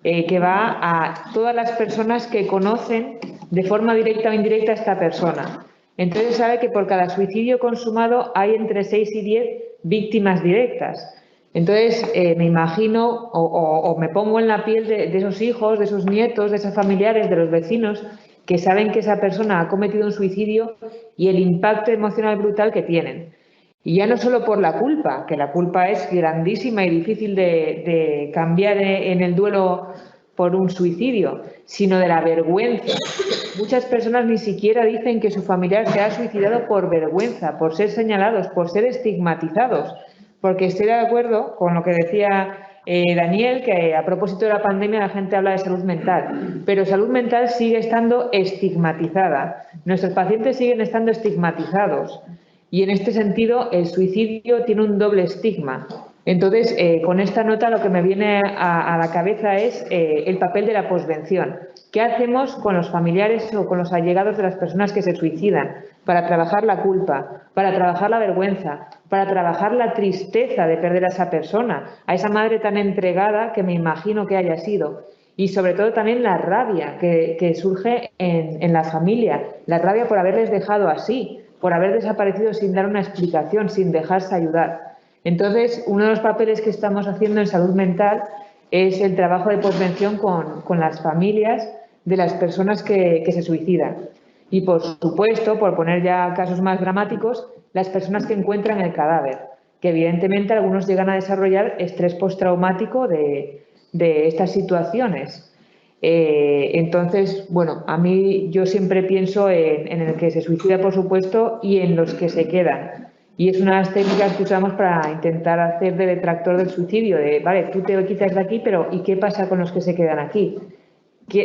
que va a todas las personas que conocen de forma directa o indirecta a esta persona. Entonces sabe que por cada suicidio consumado hay entre 6 y 10 víctimas directas. Entonces me imagino o me pongo en la piel de esos hijos, de esos nietos, de esos familiares, de los vecinos que saben que esa persona ha cometido un suicidio y el impacto emocional brutal que tienen. Y ya no solo por la culpa, que la culpa es grandísima y difícil de cambiar en el duelo por un suicidio, sino de la vergüenza. Muchas personas ni siquiera dicen que su familiar se ha suicidado por vergüenza, por ser señalados, por ser estigmatizados. Porque estoy de acuerdo con lo que decía Daniel, que a propósito de la pandemia la gente habla de salud mental, pero salud mental sigue estando estigmatizada. Nuestros pacientes siguen estando estigmatizados y en este sentido el suicidio tiene un doble estigma. Entonces, con esta nota lo que me viene a la cabeza es el papel de la posvención. ¿Qué hacemos con los familiares o con los allegados de las personas que se suicidan? Para trabajar la culpa, para trabajar la vergüenza, para trabajar la tristeza de perder a esa persona, a esa madre tan entregada que me imagino que haya sido. Y sobre todo también la rabia que surge en la familia, la rabia por haberles dejado así, por haber desaparecido sin dar una explicación, sin dejarse ayudar. Entonces, uno de los papeles que estamos haciendo en salud mental es el trabajo de posvención con las familias de las personas que se suicidan. Y, por supuesto, por poner ya casos más dramáticos, las personas que encuentran el cadáver, que evidentemente algunos llegan a desarrollar estrés postraumático de estas situaciones. Entonces, bueno, a mí yo siempre pienso en el que se suicida, por supuesto, y en los que se quedan. Y es una de las técnicas que usamos para intentar hacer de detractor del suicidio, de, vale, tú te quitas de aquí, pero ¿y qué pasa con los que se quedan aquí?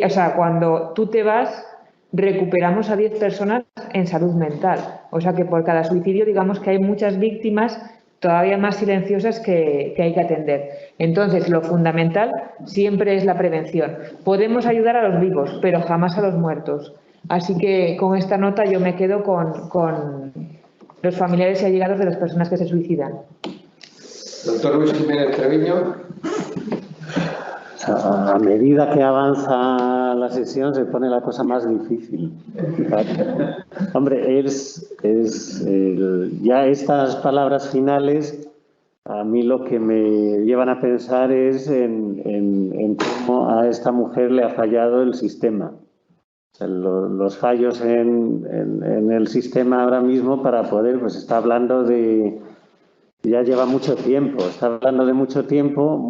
O sea, cuando tú te vas, recuperamos a 10 personas en salud mental. O sea que por cada suicidio, digamos que hay muchas víctimas todavía más silenciosas que hay que atender. Entonces, lo fundamental siempre es la prevención. Podemos ayudar a los vivos, pero jamás a los muertos. Así que con esta nota yo me quedo con los familiares y allegados de las personas que se suicidan.
Doctor Luis Jiménez Treviño.
A medida que avanza la sesión se pone la cosa más difícil. Hombre, ya estas palabras finales a mí lo que me llevan a pensar es en cómo a esta mujer le ha fallado el sistema. O sea, los fallos en el sistema ahora mismo para poder, pues está hablando de... Ya lleva mucho tiempo, está hablando de mucho tiempo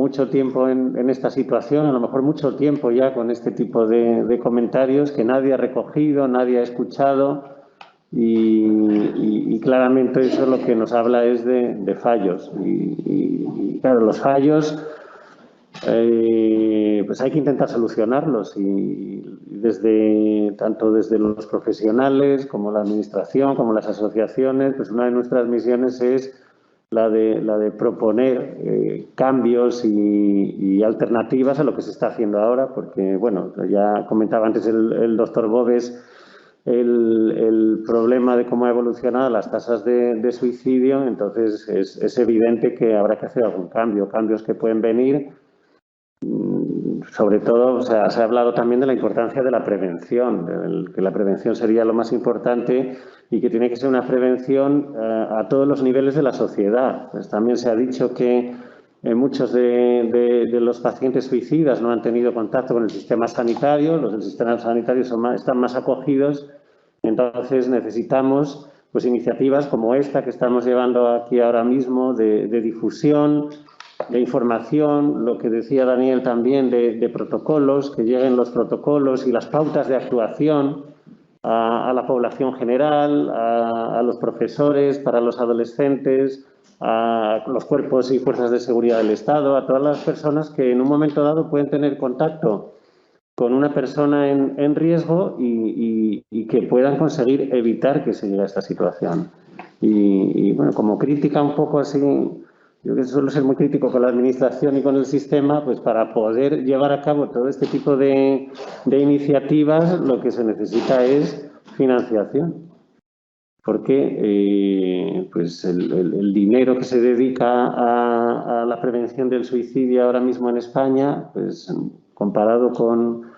en esta situación, a lo mejor mucho tiempo ya con este tipo de comentarios que nadie ha recogido, nadie ha escuchado y claramente eso lo que nos habla es de fallos. Y claro, los fallos pues hay que intentar solucionarlos y tanto desde los profesionales como la administración, como las asociaciones, pues una de nuestras misiones es la de proponer cambios y alternativas a lo que se está haciendo ahora, porque, bueno, ya comentaba antes el doctor Boves el problema de cómo ha evolucionado las tasas de suicidio, entonces es evidente que habrá que hacer algún cambio, cambios que pueden venir. Sobre todo, o sea, se ha hablado también de la importancia de la prevención, que la prevención sería lo más importante y que tiene que ser una prevención a todos los niveles de la sociedad. Pues también se ha dicho que muchos de los pacientes suicidas no han tenido contacto con el sistema sanitario, los del sistema sanitario están más acogidos, entonces necesitamos pues iniciativas como esta que estamos llevando aquí ahora mismo de difusión, de información, lo que decía Daniel también de protocolos, que lleguen los protocolos y las pautas de actuación a la población general, a los profesores, para los adolescentes, a los cuerpos y fuerzas de seguridad del Estado, a todas las personas que en un momento dado pueden tener contacto con una persona en riesgo y que puedan conseguir evitar que se llegue a esta situación. Y bueno, como crítica un poco así, yo que suelo ser muy crítico con la administración y con el sistema, pues para poder llevar a cabo todo este tipo de iniciativas lo que se necesita es financiación. Porque pues el dinero que se dedica a la prevención del suicidio ahora mismo en España, pues comparado con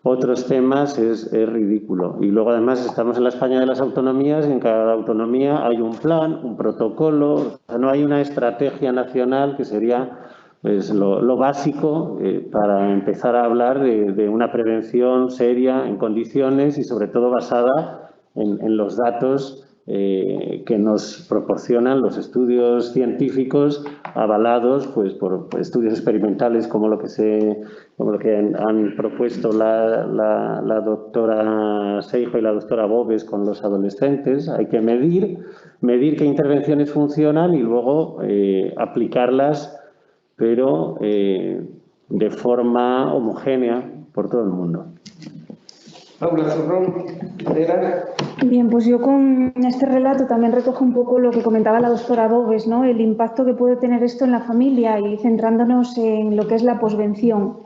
otros temas es ridículo. Y luego además estamos en la España de las autonomías y en cada autonomía hay un plan, un protocolo, o sea, no hay una estrategia nacional que sería pues, lo básico para empezar a hablar de una prevención seria en condiciones y sobre todo basada en los datos que nos proporcionan los estudios científicos avalados pues, por estudios experimentales como lo que han propuesto la doctora Seijo y la doctora Boves con los adolescentes. Hay que medir qué intervenciones funcionan y luego aplicarlas, pero de forma homogénea por todo el mundo.
Paula Zurrón,
Bien, pues yo con este relato también recojo un poco lo que comentaba la doctora Boves, ¿no? El impacto que puede tener esto en la familia y centrándonos en lo que es la posvención.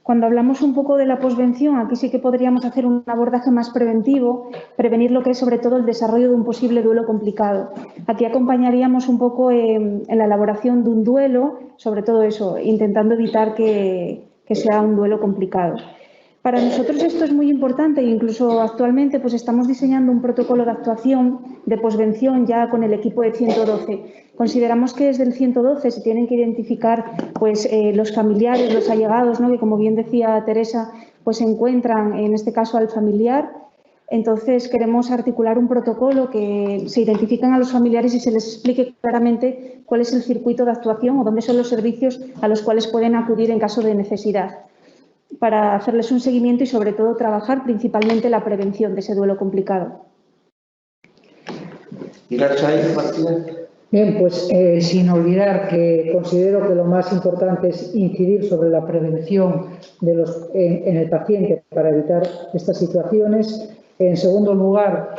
Cuando hablamos un poco de la posvención, aquí sí que podríamos hacer un abordaje más preventivo, prevenir lo que es sobre todo el desarrollo de un posible duelo complicado. Aquí acompañaríamos un poco en la elaboración de un duelo, sobre todo eso, intentando evitar que sea un duelo complicado. Para nosotros esto es muy importante e incluso actualmente pues estamos diseñando un protocolo de actuación de posvención ya con el equipo de 112. Consideramos que desde el 112 se tienen que identificar pues, los familiares, los allegados, ¿no? Que como bien decía Teresa, pues encuentran en este caso al familiar. Entonces queremos articular un protocolo que se identifiquen a los familiares y se les explique claramente cuál es el circuito de actuación o dónde son los servicios a los cuales pueden acudir en caso de necesidad, para hacerles un seguimiento y sobre todo trabajar principalmente la prevención de ese duelo complicado.
Bien, pues sin olvidar que considero que lo más importante es incidir sobre la prevención en el paciente para evitar estas situaciones. En segundo lugar,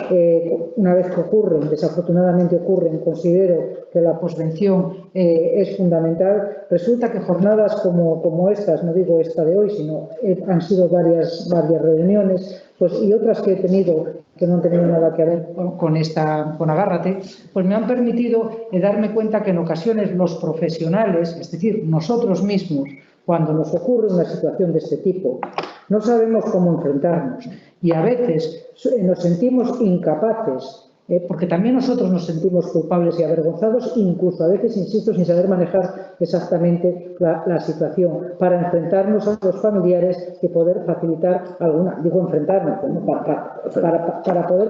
una vez que ocurren, desafortunadamente ocurren, considero que la posvención es fundamental. Resulta que jornadas como estas, no digo esta de hoy, sino han sido varias reuniones, pues y otras que he tenido que no han tenido nada que ver con Agárrate, pues me han permitido darme cuenta que en ocasiones los profesionales, es decir, nosotros mismos, cuando nos ocurre una situación de este tipo, no sabemos cómo enfrentarnos y a veces nos sentimos incapaces, porque también nosotros nos sentimos culpables y avergonzados, incluso a veces, insisto, sin saber manejar exactamente la situación, para enfrentarnos a los familiares y poder facilitar enfrentarnos, ¿no? para poder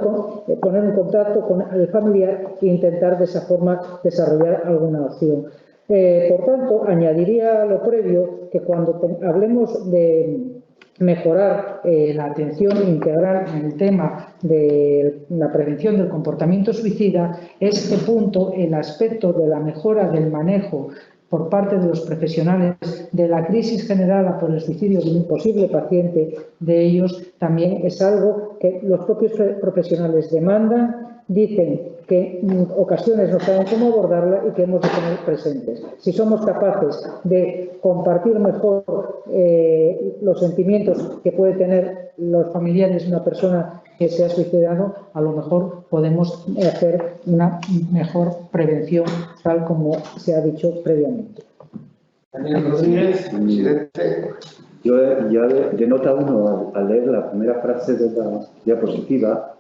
poner en contacto con el familiar e intentar de esa forma desarrollar alguna opción. Por tanto, añadiría a lo previo que cuando hablemos de mejorar la atención integral en el tema de la prevención del comportamiento suicida, este punto, el aspecto de la mejora del manejo por parte de los profesionales de la crisis generada por el suicidio de un posible paciente de ellos, también es algo que los propios profesionales demandan, dicen que en ocasiones no saben cómo abordarla y que hemos de tener presentes. Si somos capaces de compartir mejor los sentimientos que puede tener los familiares de una persona que se ha suicidado, a lo mejor podemos hacer una mejor prevención, tal como se ha dicho previamente.
Yo denota uno al leer la primera frase de la diapositiva,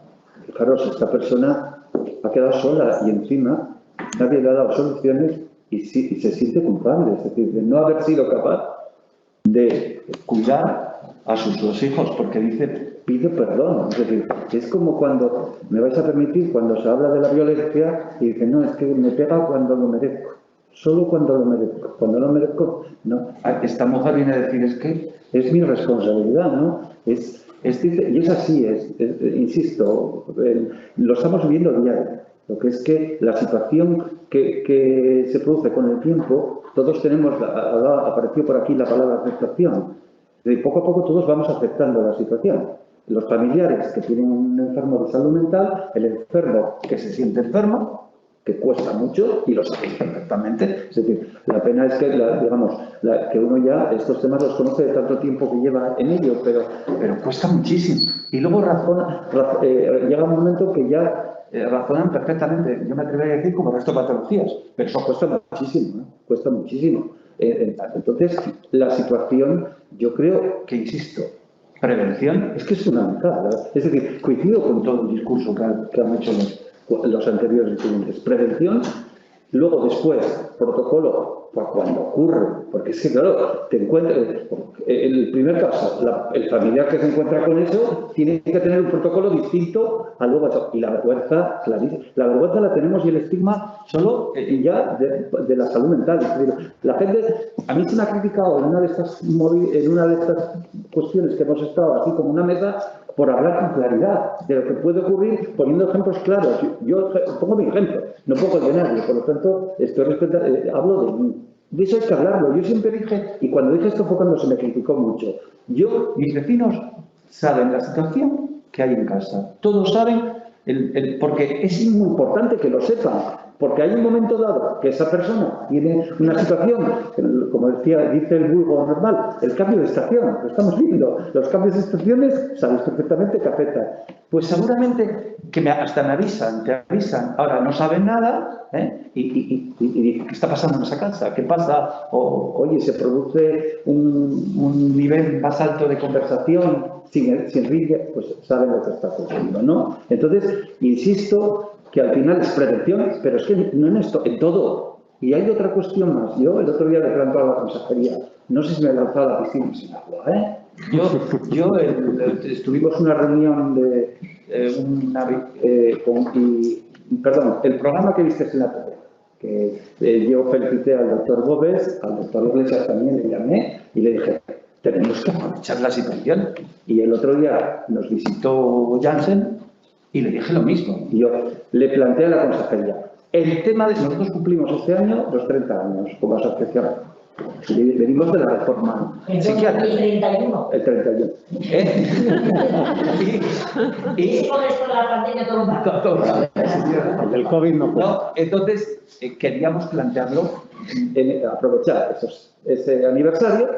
fijaros, esta persona ha quedado sola y encima nadie le ha dado soluciones y se siente culpable, es decir, de no haber sido capaz de cuidar a sus dos hijos, porque dice, pido perdón. Es decir, es como cuando, me vais a permitir, cuando se habla de la violencia y dice, no, es que me pega cuando lo merezco. Solo cuando lo merezco. Cuando lo merezco, no. Esta mujer viene a decir, es que es mi responsabilidad, ¿no? Y es así, insisto, lo estamos viviendo diario. Lo que es que la situación que se produce con el tiempo, todos tenemos, apareció por aquí la palabra aceptación. De poco a poco todos vamos aceptando la situación. Los familiares que tienen un enfermo de salud mental, el enfermo que se siente enfermo, que cuesta mucho y lo sabéis perfectamente. Es decir, la pena es que, que uno ya estos temas los conoce de tanto tiempo que lleva en ello, pero cuesta muchísimo. Y luego llega un momento que ya razonan perfectamente. Yo me atrevería a decir como resto de patologías, pero eso cuesta muchísimo, ¿eh? Cuesta muchísimo. Entonces, la situación, yo creo que, insisto, prevención es que es fundamental, ¿verdad? Es decir, coincido con todo el discurso que han hecho los anteriores estudiantes. Prevención, luego después, protocolo, por cuando ocurre, porque es que, claro, te encuentras, el primer caso, el familiar que se encuentra con eso tiene que tener un protocolo distinto a luego eso. Y la vergüenza, la vergüenza la tenemos y el estigma solo ya de la salud mental. Es decir, la gente, a mí se me ha criticado en una de estas cuestiones que hemos estado así como una mesa, por hablar con claridad de lo que puede ocurrir, poniendo ejemplos claros. Yo pongo mi ejemplo, no pongo el de nadie, por lo tanto, hablo de mí. De eso hay que hablarlo. Yo siempre dije, y cuando dije esto fue cuando se me criticó mucho, mis vecinos saben la situación que hay en casa. Todos saben, porque es muy importante que lo sepan, porque hay un momento dado que esa persona tiene una situación, como dice el vulgo normal, el cambio de estación, lo estamos viendo, los cambios de estaciones, sabes perfectamente que afectan. Pues seguramente que hasta me avisan, te avisan, ahora no saben nada, y dicen, ¿qué está pasando en esa casa? ¿Qué pasa? Oye, se produce un nivel más alto de conversación sin ritmo, pues saben lo que está ocurriendo, ¿no? Entonces, insisto, que al final es prevención, pero es que no en esto, en todo. Y hay otra cuestión más. Yo el otro día le plantaba a la consejería, no sé si me he lanzado a la piscina sin agua, ¿eh? Estuvimos en una reunión el programa que viste en la tele, que yo felicité al doctor Gómez, al doctor Iglesias también le llamé y le dije, tenemos que aprovechar la situación. Y el otro día nos visitó Janssen y le dije lo mismo. Y yo le planteé a la consejería, el tema de nosotros cumplimos este año los 30 años como asociación. Venimos de la reforma psiquiátrica. ¿El 31? El 31. Y con esto de la pandemia todo
el COVID no puede.
Entonces, queríamos plantearlo, aprovechar ese aniversario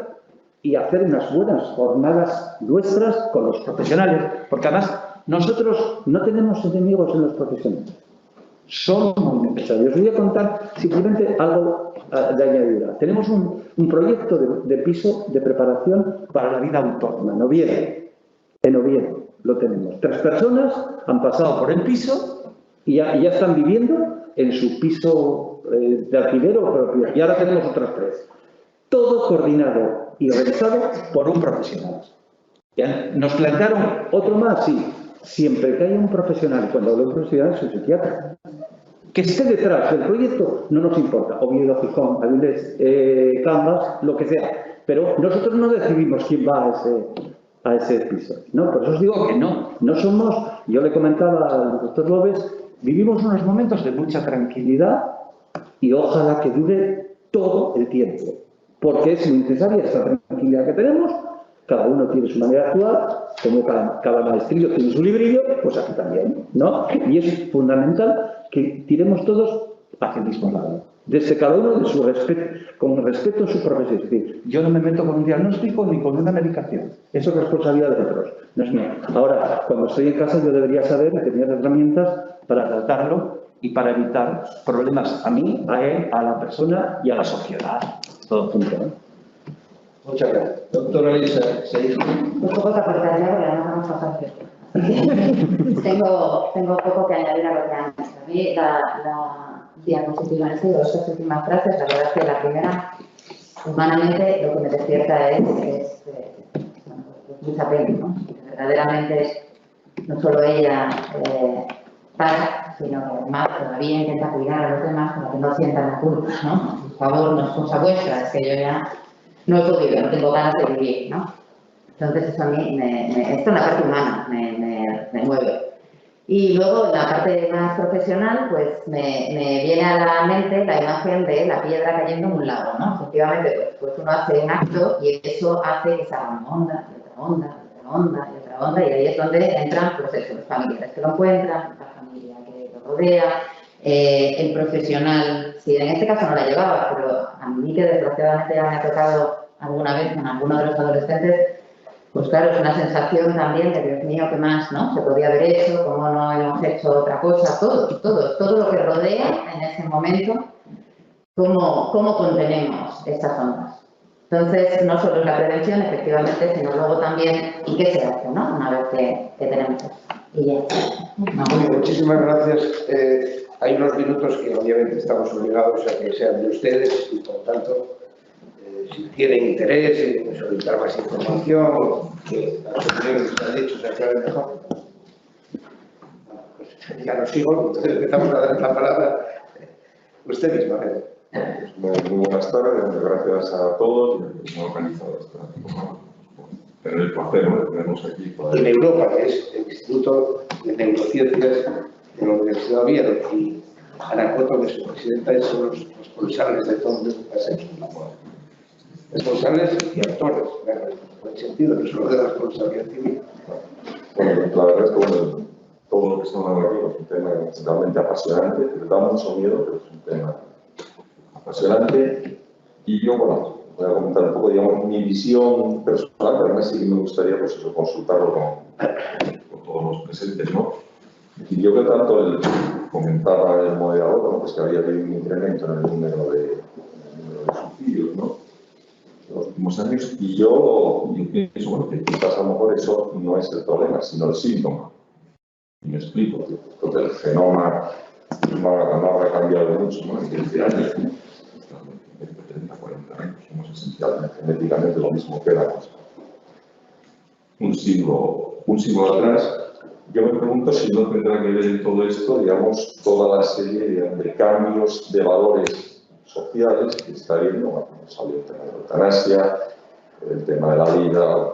y hacer unas buenas jornadas nuestras con los profesionales, porque además nosotros no tenemos enemigos en los profesionales. Somos muy necesarios. Os voy a contar simplemente algo de añadidura. Tenemos un proyecto de piso de preparación para la vida autónoma, en Oviedo lo tenemos. 3 personas han pasado por el piso y ya están viviendo en su piso de alquiler o propio. Y ahora tenemos otras 3. Todo coordinado y organizado por un profesional. Nos plantearon otro más, sí. Siempre que haya un profesional, cuando hablo de un profesional es un psiquiatra, que esté detrás del proyecto, no nos importa. Oviedo, Gijón, Avilés, Cangas, lo que sea. Pero nosotros no decidimos quién va a ese piso. ¿No? Por eso os digo que no somos, yo le comentaba al doctor López, vivimos unos momentos de mucha tranquilidad y ojalá que dure todo el tiempo. Porque es muy necesaria esta tranquilidad que tenemos. Cada uno tiene su manera de actuar, como cada maestrillo tiene su librillo, pues aquí también, ¿no? Y es fundamental que tiremos todos hace el mismo lado. Desde cada uno de su respeto, con respeto a su profesión. Es decir, yo no me meto con un diagnóstico ni con una medicación. Eso es responsabilidad de otros, no es mío. Ahora, cuando estoy en casa yo debería saber y tener herramientas para tratarlo y para evitar problemas a mí, a él, a la persona y a la sociedad. Todo junto, ¿no?
Muchas gracias. Doctora Elisa, ¿seguís?
Un poco que aportar ya, porque no vamos a pasar tiempo. Tengo poco que añadir a lo que han dicho. A mí la diapositiva han sido estas últimas frases. La verdad es que la primera, humanamente, lo que me despierta es mucha pena, ¿no? Que verdaderamente no solo ella para, sino que además todavía intenta cuidar a los demás para que no sientan la culpa, ¿no? Por favor, no es cosa vuestra, es que yo ya no he podido, no tengo ganas de vivir, ¿no? Entonces eso a mí, esto en la parte humana me mueve. Y luego en la parte más profesional, pues me viene a la mente la imagen de la piedra cayendo en un lago, ¿no? Efectivamente, pues uno hace un acto y eso hace que se haga una onda, y otra onda, y otra onda, y otra onda, y ahí es donde entran, pues eso, los familiares que lo encuentran, la familia que lo rodea, el profesional, si en este caso no la llevaba, pero a mí que desgraciadamente ya me ha tocado alguna vez con alguno de los adolescentes, pues claro, es una sensación también de Dios mío, ¿qué más, no? Se podía haber hecho, cómo no hemos hecho otra cosa, todo lo que rodea en ese momento, cómo contenemos esas ondas. Entonces, no solo es la prevención, efectivamente, sino luego también, ¿y qué se hace, no? Una vez que tenemos eso. Y ya. No.
Muy bien, muchísimas gracias. Hay unos minutos que obviamente estamos obligados a que sean de ustedes y por tanto, si tienen interés en solicitar más información o que las opiniones que han dicho se aclaren mejor, pues ya no sigo, entonces empezamos a dar la palabra. Usted misma.
Muy buenas tardes, gracias a todos y que hemos organizado esto. Tener el placer de tenernos aquí.
Y en Europa, que es el Instituto de Neurociencias de la Universidad de Oviedo, y Ana Coto, que es su presidenta, son los responsables de todo lo que pasa aquí. Responsables y actores, en el sentido que solo de la responsabilidad civil.
Bueno, la verdad es que todo lo que estamos hablando aquí es un tema realmente apasionante, que da mucho miedo, pero es un tema apasionante. Y yo, bueno, voy a comentar un poco, digamos, mi visión personal, pero además sí que me gustaría, pues eso, consultarlo con todos los presentes, ¿no? Y yo que tanto comentaba el moderador, ¿no? Pues que había habido un incremento en el número de suicidios, ¿no? En los últimos años, y yo pienso, bueno, que quizás a lo mejor eso no es el problema, sino el síntoma. Y me explico, creo que el genoma no habrá cambiado mucho, ¿no? En 15 años, ¿no? 30, 40 años, somos esencialmente genéticamente lo mismo que éramos un siglo atrás. Yo me pregunto si no tendrá que ver en todo esto, digamos, toda la serie de cambios de valores sociales que está habiendo. Bueno, salió el tema de la eutanasia, el tema de la vida,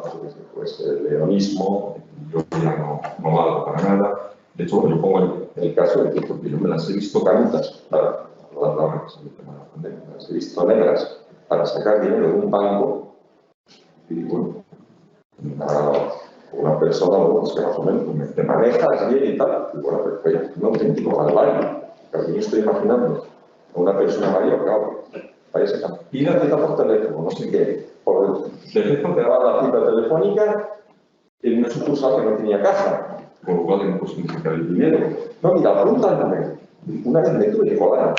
pues el hedonismo, yo ya no valgo para nada. De hecho, bueno, yo pongo el caso de que porque yo me las he visto canutas para hablar del tema de la pandemia, me las he visto negras para sacar dinero de un banco y bueno, una persona, bueno, pues que más o menos te manejas bien y tal, y bueno, pero un auténtico barbario. Pero yo estoy imaginando a una persona mayor, claro, vaya se cambia, pida cita por teléfono, no sé qué, por defecto te daba la cita telefónica en una sucursal que no tenía caja, con lo cual no puedes necesitar el dinero. No, mira, apúntame. Una vez me tuve que colar.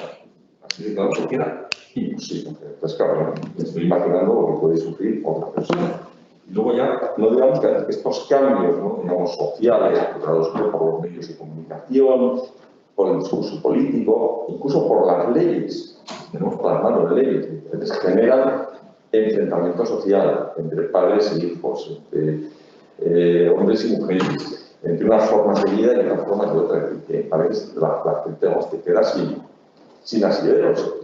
Así de claro, porque era imposible. Entonces, claro, me estoy imaginando lo que puede sufrir otra persona. Y luego ya, no digamos que estos cambios, ¿no? Digamos, sociales, producidos por los medios de comunicación, por el discurso político, incluso por las leyes, tenemos por las manos de leyes, entonces generan enfrentamiento social entre padres e hijos, entre hombres y mujeres, entre unas formas de vida y otras formas de otra, que a veces la gente te queda sin asideros.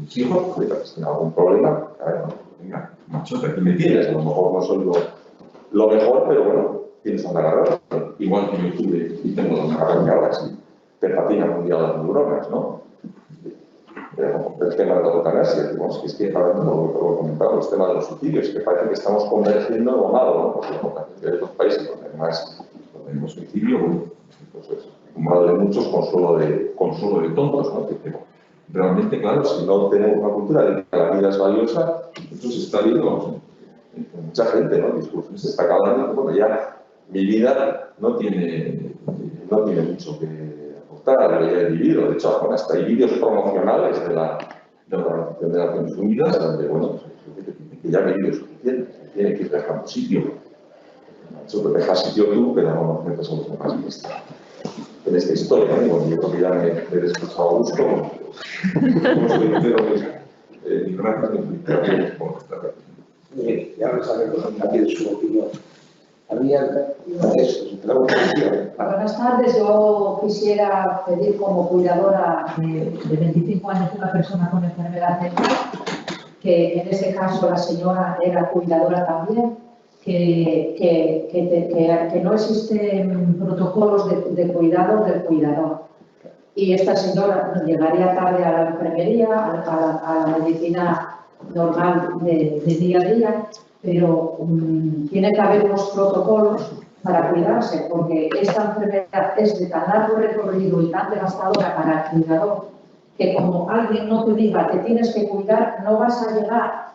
Los hijos, pues, si tienen algún problema, a ver, venga, machote, aquí me tienes, a lo mejor no soy lo mejor, pero bueno, tienes donde agarrar. Igual que yo tuve y tengo donde agarrarme ahora, si te patinan un día las neuronas, ¿no? El tema de la eutanasia, digamos, que es que ahora mismo lo he comentado, el tema de los suicidios, que parece que estamos convergiendo en lo malo, ¿no? Porque en los países donde más suicidio, bueno, pues es mal de muchos, consuelo de tontos, ¿no? Pero realmente, claro, si no tenemos una cultura de que la vida es valiosa, esto se está viendo en mucha gente, ¿no? Discursos se está acabando, bueno, ya mi vida no tiene mucho que aportar, lo ya he vivido. De hecho, bueno, hasta hay vídeos promocionales de la Organización de Naciones Unidas, donde, bueno, que ya ha vivido suficiente, tiene que ir dejando sitio. Eso te dejas sitio tú, pero no nos metas a los demás en esta historia, ¿no? Bueno, yo creo que ya me he descansado a gusto. No soy ni gracias ni por esta vez.
Ya lo sabemos también su opinión. Había eso,
Buenas tardes, yo quisiera pedir como cuidadora de 25 años una persona con enfermedad mental, que en ese caso la señora era cuidadora también, que no existen protocolos de cuidado del cuidador. Y esta señora llegaría tarde a la enfermería, a la medicina normal de día a día, pero tiene que haber unos protocolos para cuidarse, porque esta enfermedad es de tan largo recorrido y tan devastadora para el cuidador, que como alguien no te diga que tienes que cuidar, no vas a llegar.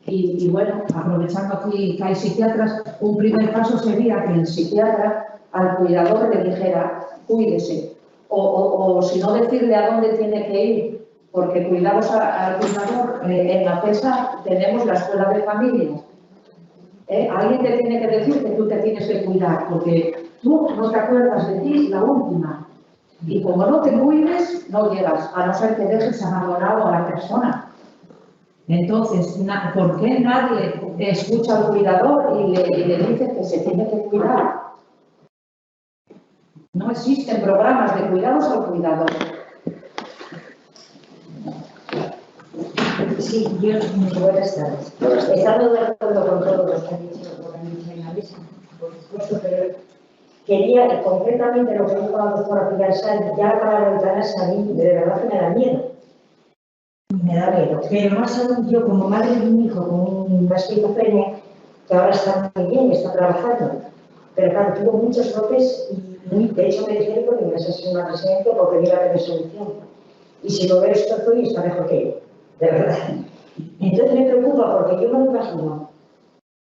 Y bueno, aprovechando aquí que hay psiquiatras, un primer paso sería que el psiquiatra al cuidador le dijera, cuídese, o si no decirle a dónde tiene que ir, porque cuidamos al cuidador, en la PESA tenemos la escuela de familias. Alguien te tiene que decir que tú te tienes que cuidar, porque tú no te acuerdas de ti, la última. Y como no te cuides, no llegas, a no ser que dejes abandonado a la persona. Entonces, ¿por qué nadie escucha al cuidador y le dice que se tiene que cuidar? No existen programas de cuidados al cuidador.
Sí, yo, buenas tardes. Estando de acuerdo con todos los que han dicho en la mesa, por supuesto, pero quería que concretamente lo que dijo la doctora Pilar Sáenz, ya para la eutanasia, a mí de verdad que me da miedo. Me da miedo. Pero más aún yo, como madre de un hijo con una esquizofrenia, que ahora está muy bien, está trabajando, pero claro, tuvo muchos brotes y de hecho me dijeron que me asesino en una residencia porque iba a tener solución. Y si lo veo esto y está mejor que yo. De verdad. Entonces me preocupa porque yo me lo imagino.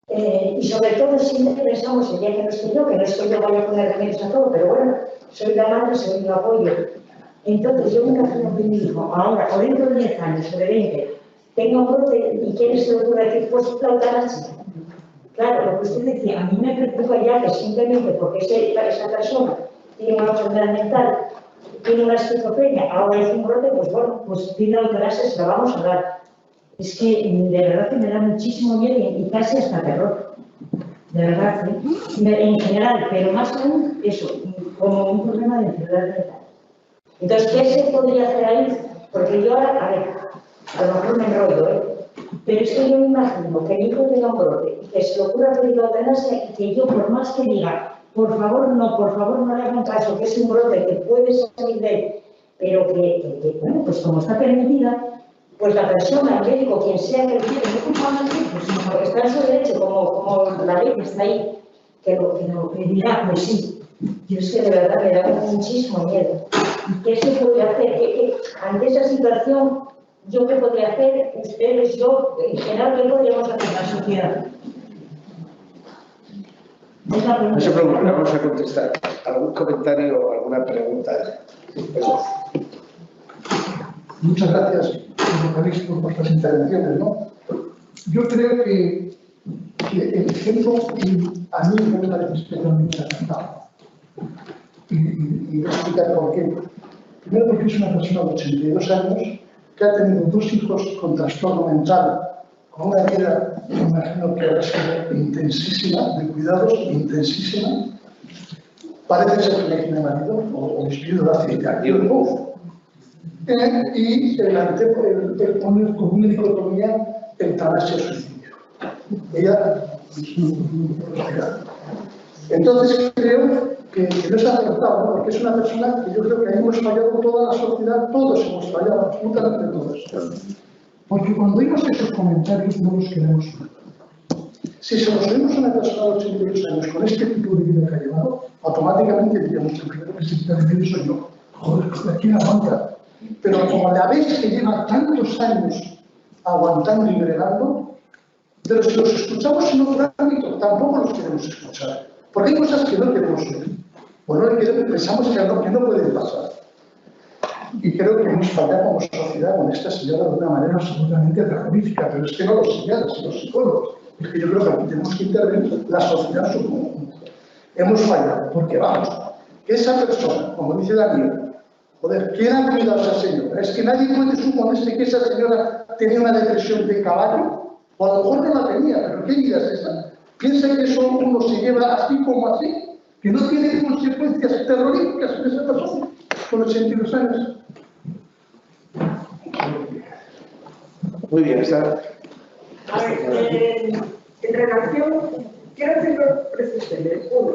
Y sobre todo siempre pensamos el día que no estoy yo, que no es que yo vaya a poner remedios a todo, pero bueno, soy la madre, soy el apoyo. Entonces yo me imagino que mi hijo, ahora, por dentro de 10 años o de 20, tenga un brote y quiere se le ocurre decir, pues la eutanasia. Claro, lo que usted decía, a mí me preocupa ya que simplemente porque esa persona tiene una enfermedad mental, tiene una esquizofrenia, ahora es un brote, pues bueno, pues pide la eutanasia, se la vamos a dar. Es que de verdad que me da muchísimo miedo y casi hasta terror. De verdad, en general, pero más aún eso, como un problema de enfermedad mental. Entonces, ¿qué se podría hacer ahí? Porque yo ahora, a lo mejor me enrollo, pero es que yo me imagino que mi hijo tenga un brote y que se le ocurra pedir la eutanasia y que yo, por más que diga, por favor no le hagan caso, que es un brote que puede salir de él, pero que bueno, pues como está permitida, pues la persona, el médico, quien sea que lo quiera, no culpable, pues sino que está en su derecho, como la ley que está ahí, que dirá, pues sí. Yo es que de verdad me da muchísimo miedo. ¿Qué se puede hacer? Ante esa situación, ¿yo qué podría hacer? Ustedes, yo, en general, ¿qué podríamos hacer en la sociedad?
No se preocupe, vamos a contestar. ¿Algún comentario o alguna pregunta?
Muchas gracias por vuestras intervenciones, ¿no? Yo creo que el ejemplo a mí me parece especialmente acertado. Y voy a explicar por qué. Primero porque es una persona de 82 años que ha tenido 2 hijos con trastorno mental, con una vida, me imagino que ha sido intensísima, de cuidados, intensísima. Parece ser que no tiene marido o es viuda hace ya tiempo. Y el poner como una dicotomía eutanasia-suicidio. Ella es un hospital. Entonces creo que no es acertado, ¿no? Porque es una persona que yo creo que ahí hemos fallado toda la sociedad, todos hemos fallado, absolutamente todos. Porque cuando oímos esos comentarios no los queremos oír. Si se nos oímos a una persona de 82 años con este tipo de vida que ha llevado, automáticamente diríamos que el primero que se quita de medio soy yo. Joder, pues ¿quién aguanta? Pero como la vez que lleva tantos años aguantando y bregando, pero si los escuchamos en otro ámbito, tampoco los queremos escuchar. Porque hay cosas que no queremos oír. O no pensamos que no pueden pasar. Y creo que hemos fallado como sociedad con esta señora de una manera absolutamente terrorífica. Pero es que no los psiquiatras, sino los psicólogos. Es que yo creo que aquí tenemos que intervenir la sociedad en su conjunto. Hemos fallado, porque vamos, que esa persona, como dice Daniel, joder, ¿quién ha cuidado a esa señora? Es que nadie puede suponerse que esa señora tenía una depresión de caballo, o a lo mejor no la tenía, pero ¿qué vida es esa? Piensa que eso uno se lleva así como así, que no tiene consecuencias terroríficas en esa persona con 82 años.
Muy bien, está.
A ver, en relación, quiero hacer dos precisiones. Uno,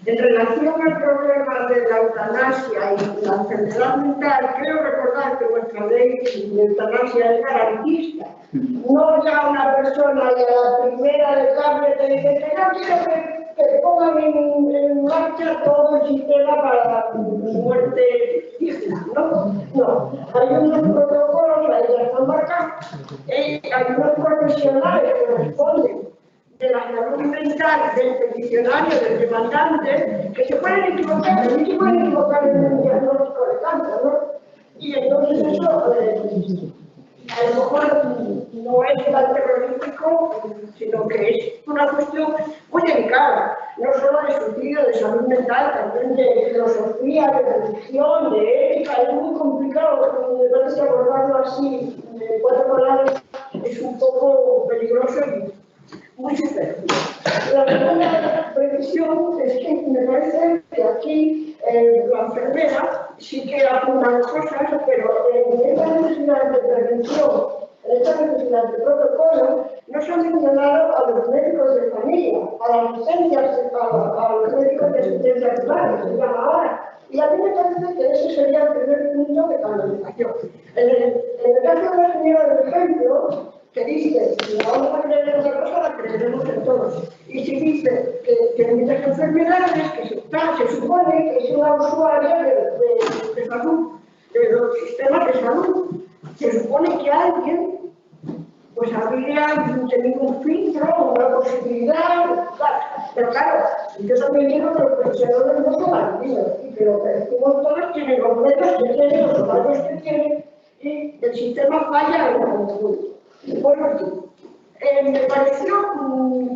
en relación al problema de la eutanasia y la enfermedad mental, creo recordar que nuestra ley de eutanasia es garantista. No ya una persona y a la primera de cambio te dice que no quiero que pongan en marcha todo el sistema para muerte digna, ¿no? No, hay unos protocolos, ahí ya están marcados, hay unos profesionales que responden de la salud mental del peticionario, del demandante, que se pueden equivocar, en el diagnóstico de cáncer, ¿no? Y entonces eso, a lo mejor no es tan terrorífico, sino que es una cuestión muy delicada, no solo de suicidio, de salud mental, también de filosofía, de religión, de ética, es muy complicado, me parece que abordarlo así, de 4 palabras, es un poco peligroso y muy superfluo. La segunda precisión es que me parece que aquí la enfermera sí que apuntan cosas, pero en esta necesidad de prevención, en esta necesidad de protocolo, no se ha mencionado a los médicos de familia, a los médicos de asistencia primaria, que se llama ahora. Y a mí me parece que ese sería el primer punto de canalización. En el caso de la señora, por ejemplo, que dice, si la vamos a creer en una cosa, la creeremos en todos. Y si dice que hay muchas enfermedades, que se supone que es una usuaria de salud, de los sistemas de salud, se supone que alguien pues habría tenido un filtro, una posibilidad, pero claro, yo también digo que los profesionales no son malignos, pero todos tienen los medios que tienen, los horarios que tienen, y el sistema falla en el conjunto. Bueno, me pareció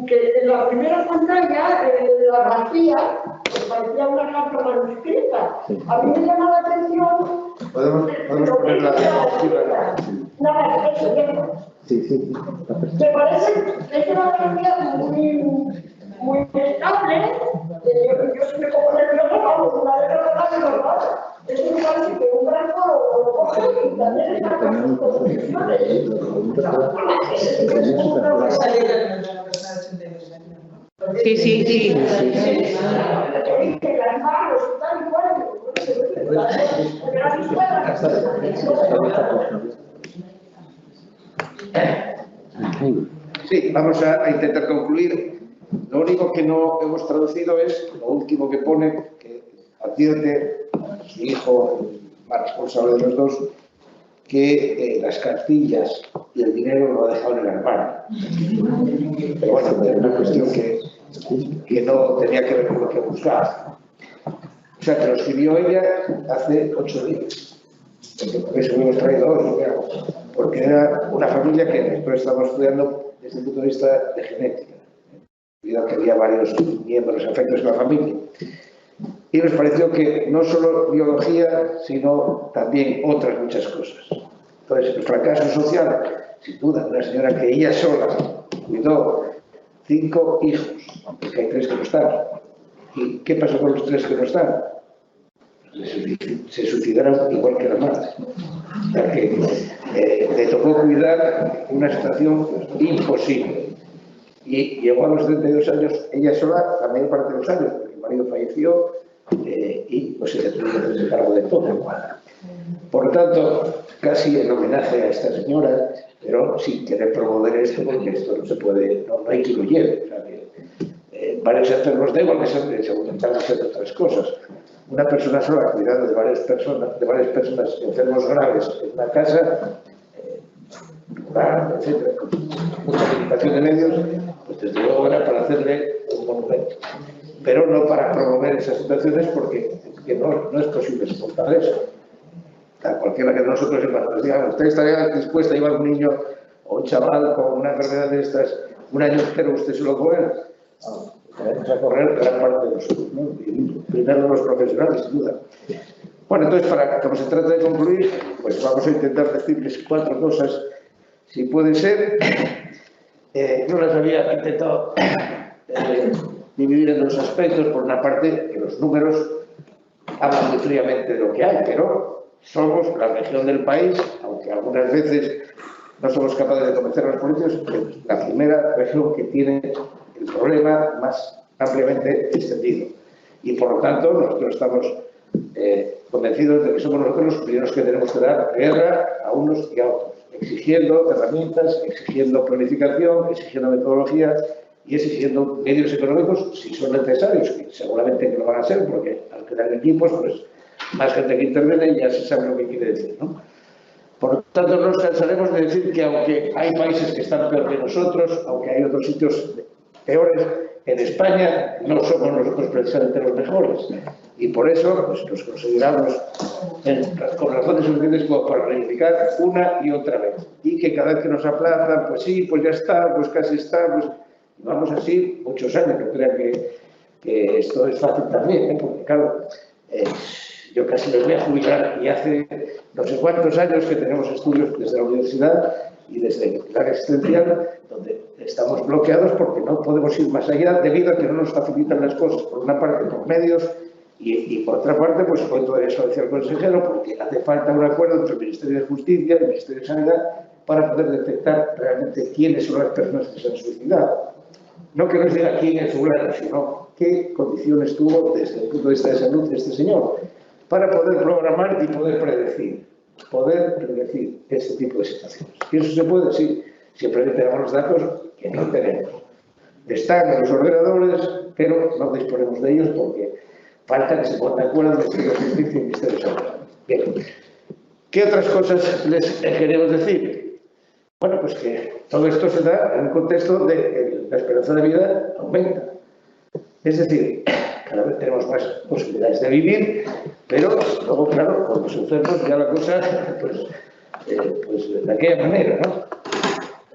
que en la primera pantalla, la grafía, parecía una carta manuscrita. A mí me llama la atención.
Podemos poner la diapositiva.
Nada, eso, ya.
Sí.
Me parece que es una grafía muy estable. Yo siempre como nerviosa, vamos, una de las cosas normal. Eso me parece que un brazo lo coge y también está con sus posiciones.
Sí.
Sí, vamos a intentar concluir. Lo único que no hemos traducido es lo último que pone, que advierte a su hijo, el más responsable de los dos, que las cartillas y el dinero lo ha dejado en el armario. Pero bueno, es una cuestión que no tenía que ver con lo que buscaba. O sea, que lo escribió ella hace 8 días. Por eso lo hemos traído hoy, porque era una familia que nosotros estamos estudiando desde el punto de vista de genética. Cuidado que había varios miembros afectos en la familia. Y nos pareció que no solo biología, sino también otras muchas cosas. Entonces, el fracaso social, sin duda, una señora que ella sola cuidó 5 hijos, porque hay 3 que no están. ¿Y qué pasó con los 3 que no están? Se suicidaron igual que la madre. O sea que le tocó cuidar una situación imposible. Y llegó a los 32 años, ella sola, la mayor parte de los años, porque el marido falleció y pues ella tuvo que hacerse cargo de todo. Por lo tanto, casi en homenaje a esta señora, pero sin querer promover esto, porque esto no se puede, no hay quien lo lleve. O sea, varios enfermos, da igual que sean de salud mental, que sean de otras cosas. Una persona sola cuidando de varias personas enfermos graves en una casa, rural, etcétera, con mucha limitación de medios, pues desde luego era para hacerle un monumento. Pero no para promover esas situaciones porque no es posible soportar eso. A cualquiera que de nosotros nos diga, ¿usted estaría dispuesta a llevar un niño o un chaval con una enfermedad de estas un año entero, usted se lo coge? Tenemos a correr gran parte de nosotros, ¿no? Y primero los profesionales, sin duda. Bueno, entonces, como se trata de concluir, pues vamos a intentar decirles 4 cosas, si puede ser. Yo las había intentado dividir en 2 aspectos. Por una parte, que los números hablan muy fríamente de lo que hay, pero somos la región del país, aunque algunas veces no somos capaces de convencer a los políticos, que la primera región que tiene el problema más ampliamente extendido. Y por lo tanto, nosotros estamos convencidos de que somos nosotros los primeros que tenemos que dar guerra a unos y a otros, exigiendo herramientas, exigiendo planificación, exigiendo metodologías y exigiendo medios económicos si son necesarios, que seguramente que lo van a ser, porque al crear equipos, pues más gente que interviene ya se sabe lo que quiere decir, ¿no? Por lo tanto, no nos cansaremos de decir que aunque hay países que están peor que nosotros, aunque hay otros sitios peores, en España no somos nosotros precisamente los mejores. Y por eso pues, nos consideramos con razones suficientes como para reivindicar una y otra vez. Y que cada vez que nos aplazan, pues sí, pues ya está, pues casi está, pues vamos así muchos años. No crean que esto es fácil también, porque claro, yo casi me voy a jubilar y hace no sé cuántos años que tenemos estudios desde la universidad y desde la existencial, donde estamos bloqueados porque no podemos ir más allá debido a que no nos facilitan las cosas, por una parte por medios y por otra parte, pues cuento de eso decía el consejero, porque hace falta un acuerdo entre el Ministerio de Justicia y el Ministerio de Sanidad para poder detectar realmente quiénes son las personas que se han suicidado. No que nos diga quién es fulano, sino qué condiciones tuvo desde el punto de vista de salud este señor, para poder programar y poder predecir este tipo de situaciones. Y eso se puede, sí, siempre que tengamos los datos que no tenemos. Están en los ordenadores, pero no disponemos de ellos porque falta que se pongan de acuerdo el Ministerio de Justicia y el Ministerio de Salud. Bien. ¿Qué otras cosas les queremos decir? Bueno, pues que todo esto se da en un contexto de que la esperanza de vida aumenta. Es decir, cada vez tenemos más posibilidades de vivir, pero luego, claro, con los enfermos ya la cosa, pues de aquella manera, ¿no?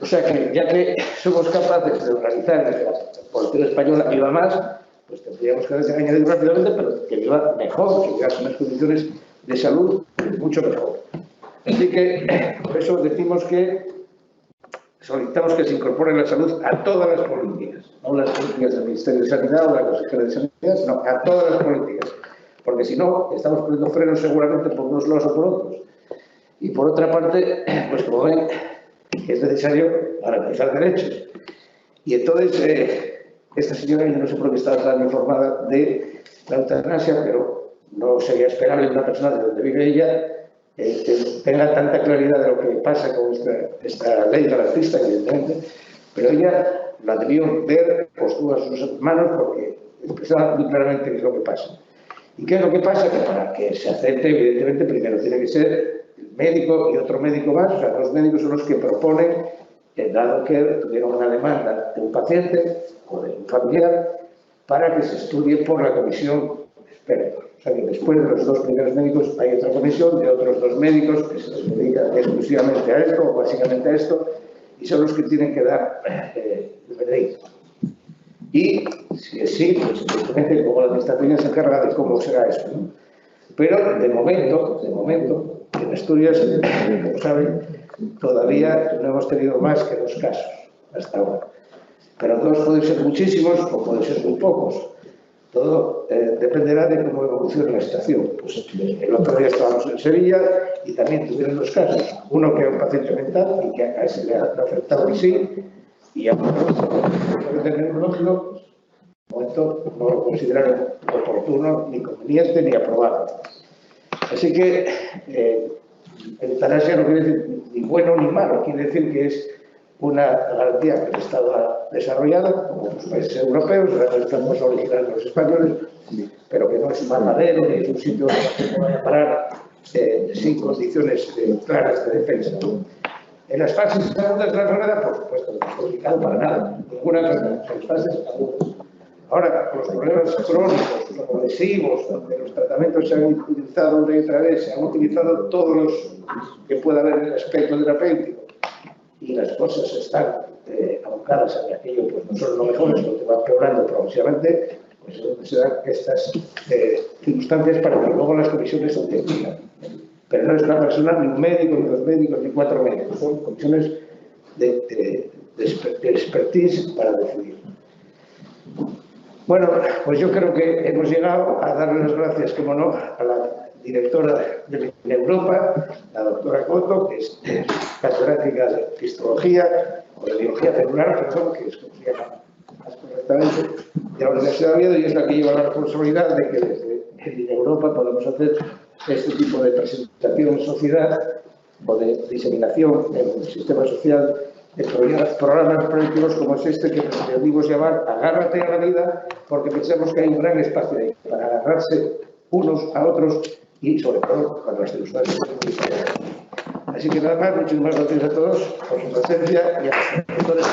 O sea que ya que somos capaces de organizar que la población española viva más, pues tendríamos que añadir rápidamente, pero que viva mejor, que viva con unas condiciones de salud mucho mejor. Así que por eso decimos que solicitamos que se incorpore la salud a todas las políticas, no las políticas del Ministerio de Sanidad o la Consejería de Sanidad, sino a todas las políticas, porque si no, estamos poniendo frenos seguramente por unos lados o por otros. Y por otra parte, pues como ven, es necesario garantizar derechos. Y entonces, esta señora, yo no sé por qué estaba tan informada de la eutanasia, pero no sería esperable en una persona de donde vive ella que tenga tanta claridad de lo que pasa con esta ley garantista, evidentemente, pero ella la debió ver, pues tuvo a sus manos porque expresaba muy claramente qué es lo que pasa. ¿Y qué es lo que pasa? Que para que se acepte, evidentemente, primero tiene que ser el médico y otro médico más, o sea, 2 médicos son los que proponen, dado que tuvieron una demanda de un paciente o de un familiar, para que se estudie por la comisión de expertos. O sea que después de los 2 primeros médicos hay otra comisión de otros 2 médicos que se dedican exclusivamente a esto o básicamente a esto y son los que tienen que dar el veredicto. Y si es sí, pues evidentemente como la administración se encarga de cómo será eso, ¿no? Pero de momento, en Asturias, como saben, todavía no hemos tenido más que 2 casos hasta ahora. Pero 2 pueden ser muchísimos o pueden ser muy pocos. Todo dependerá de cómo evolucione la situación. Pues, el otro día estábamos en Sevilla y también tuvieron 2 casos. Uno que era un paciente mental y que a ese le ha afectado en sí, y a otro que tecnológico, pues, de momento no lo consideraron oportuno, ni conveniente, ni aprobado. Así que eutanasia no quiere decir ni bueno ni malo, quiere decir que es una garantía que el Estado ha desarrollado, como los países europeos, estamos originales los españoles, pero que no es un matadero ni es un sitio donde se vaya a parar sin condiciones claras de defensa. En las fases segundas de la enfermedad, por supuesto, no es complicado para nada, ninguna enfermedad, son fases agudas. Ahora, con los problemas crónicos, progresivos, donde los tratamientos se han utilizado una y otra vez, se han utilizado todos los que pueda haber en el aspecto terapéutico, y las cosas están abocadas a que aquello pues, no son lo mejor, sino que va empeorando progresivamente, pues es donde se dan estas circunstancias para que luego las comisiones se decidan. Pero no es una persona, ni un médico, ni dos médicos, ni cuatro médicos, son comisiones de expertise para decidir. Bueno, pues yo creo que hemos llegado a darle las gracias, como no, a la directora de Europa, la doctora Coto, que es catedrática de histología, o de biología celular, perdón, que es como se llama más correctamente, de la Universidad de Oviedo, y es la que lleva la responsabilidad de que desde Europa podamos hacer este tipo de presentación en sociedad o de diseminación en el sistema social de programas preventivos como es este que pretendimos llamar Agárrate a la vida, porque pensamos que hay un gran espacio ahí para agarrarse unos a otros y sobre todo cuando las circunstancias son muy diferentes. Así que nada más, muchísimas gracias a todos por su presencia y a los profesores.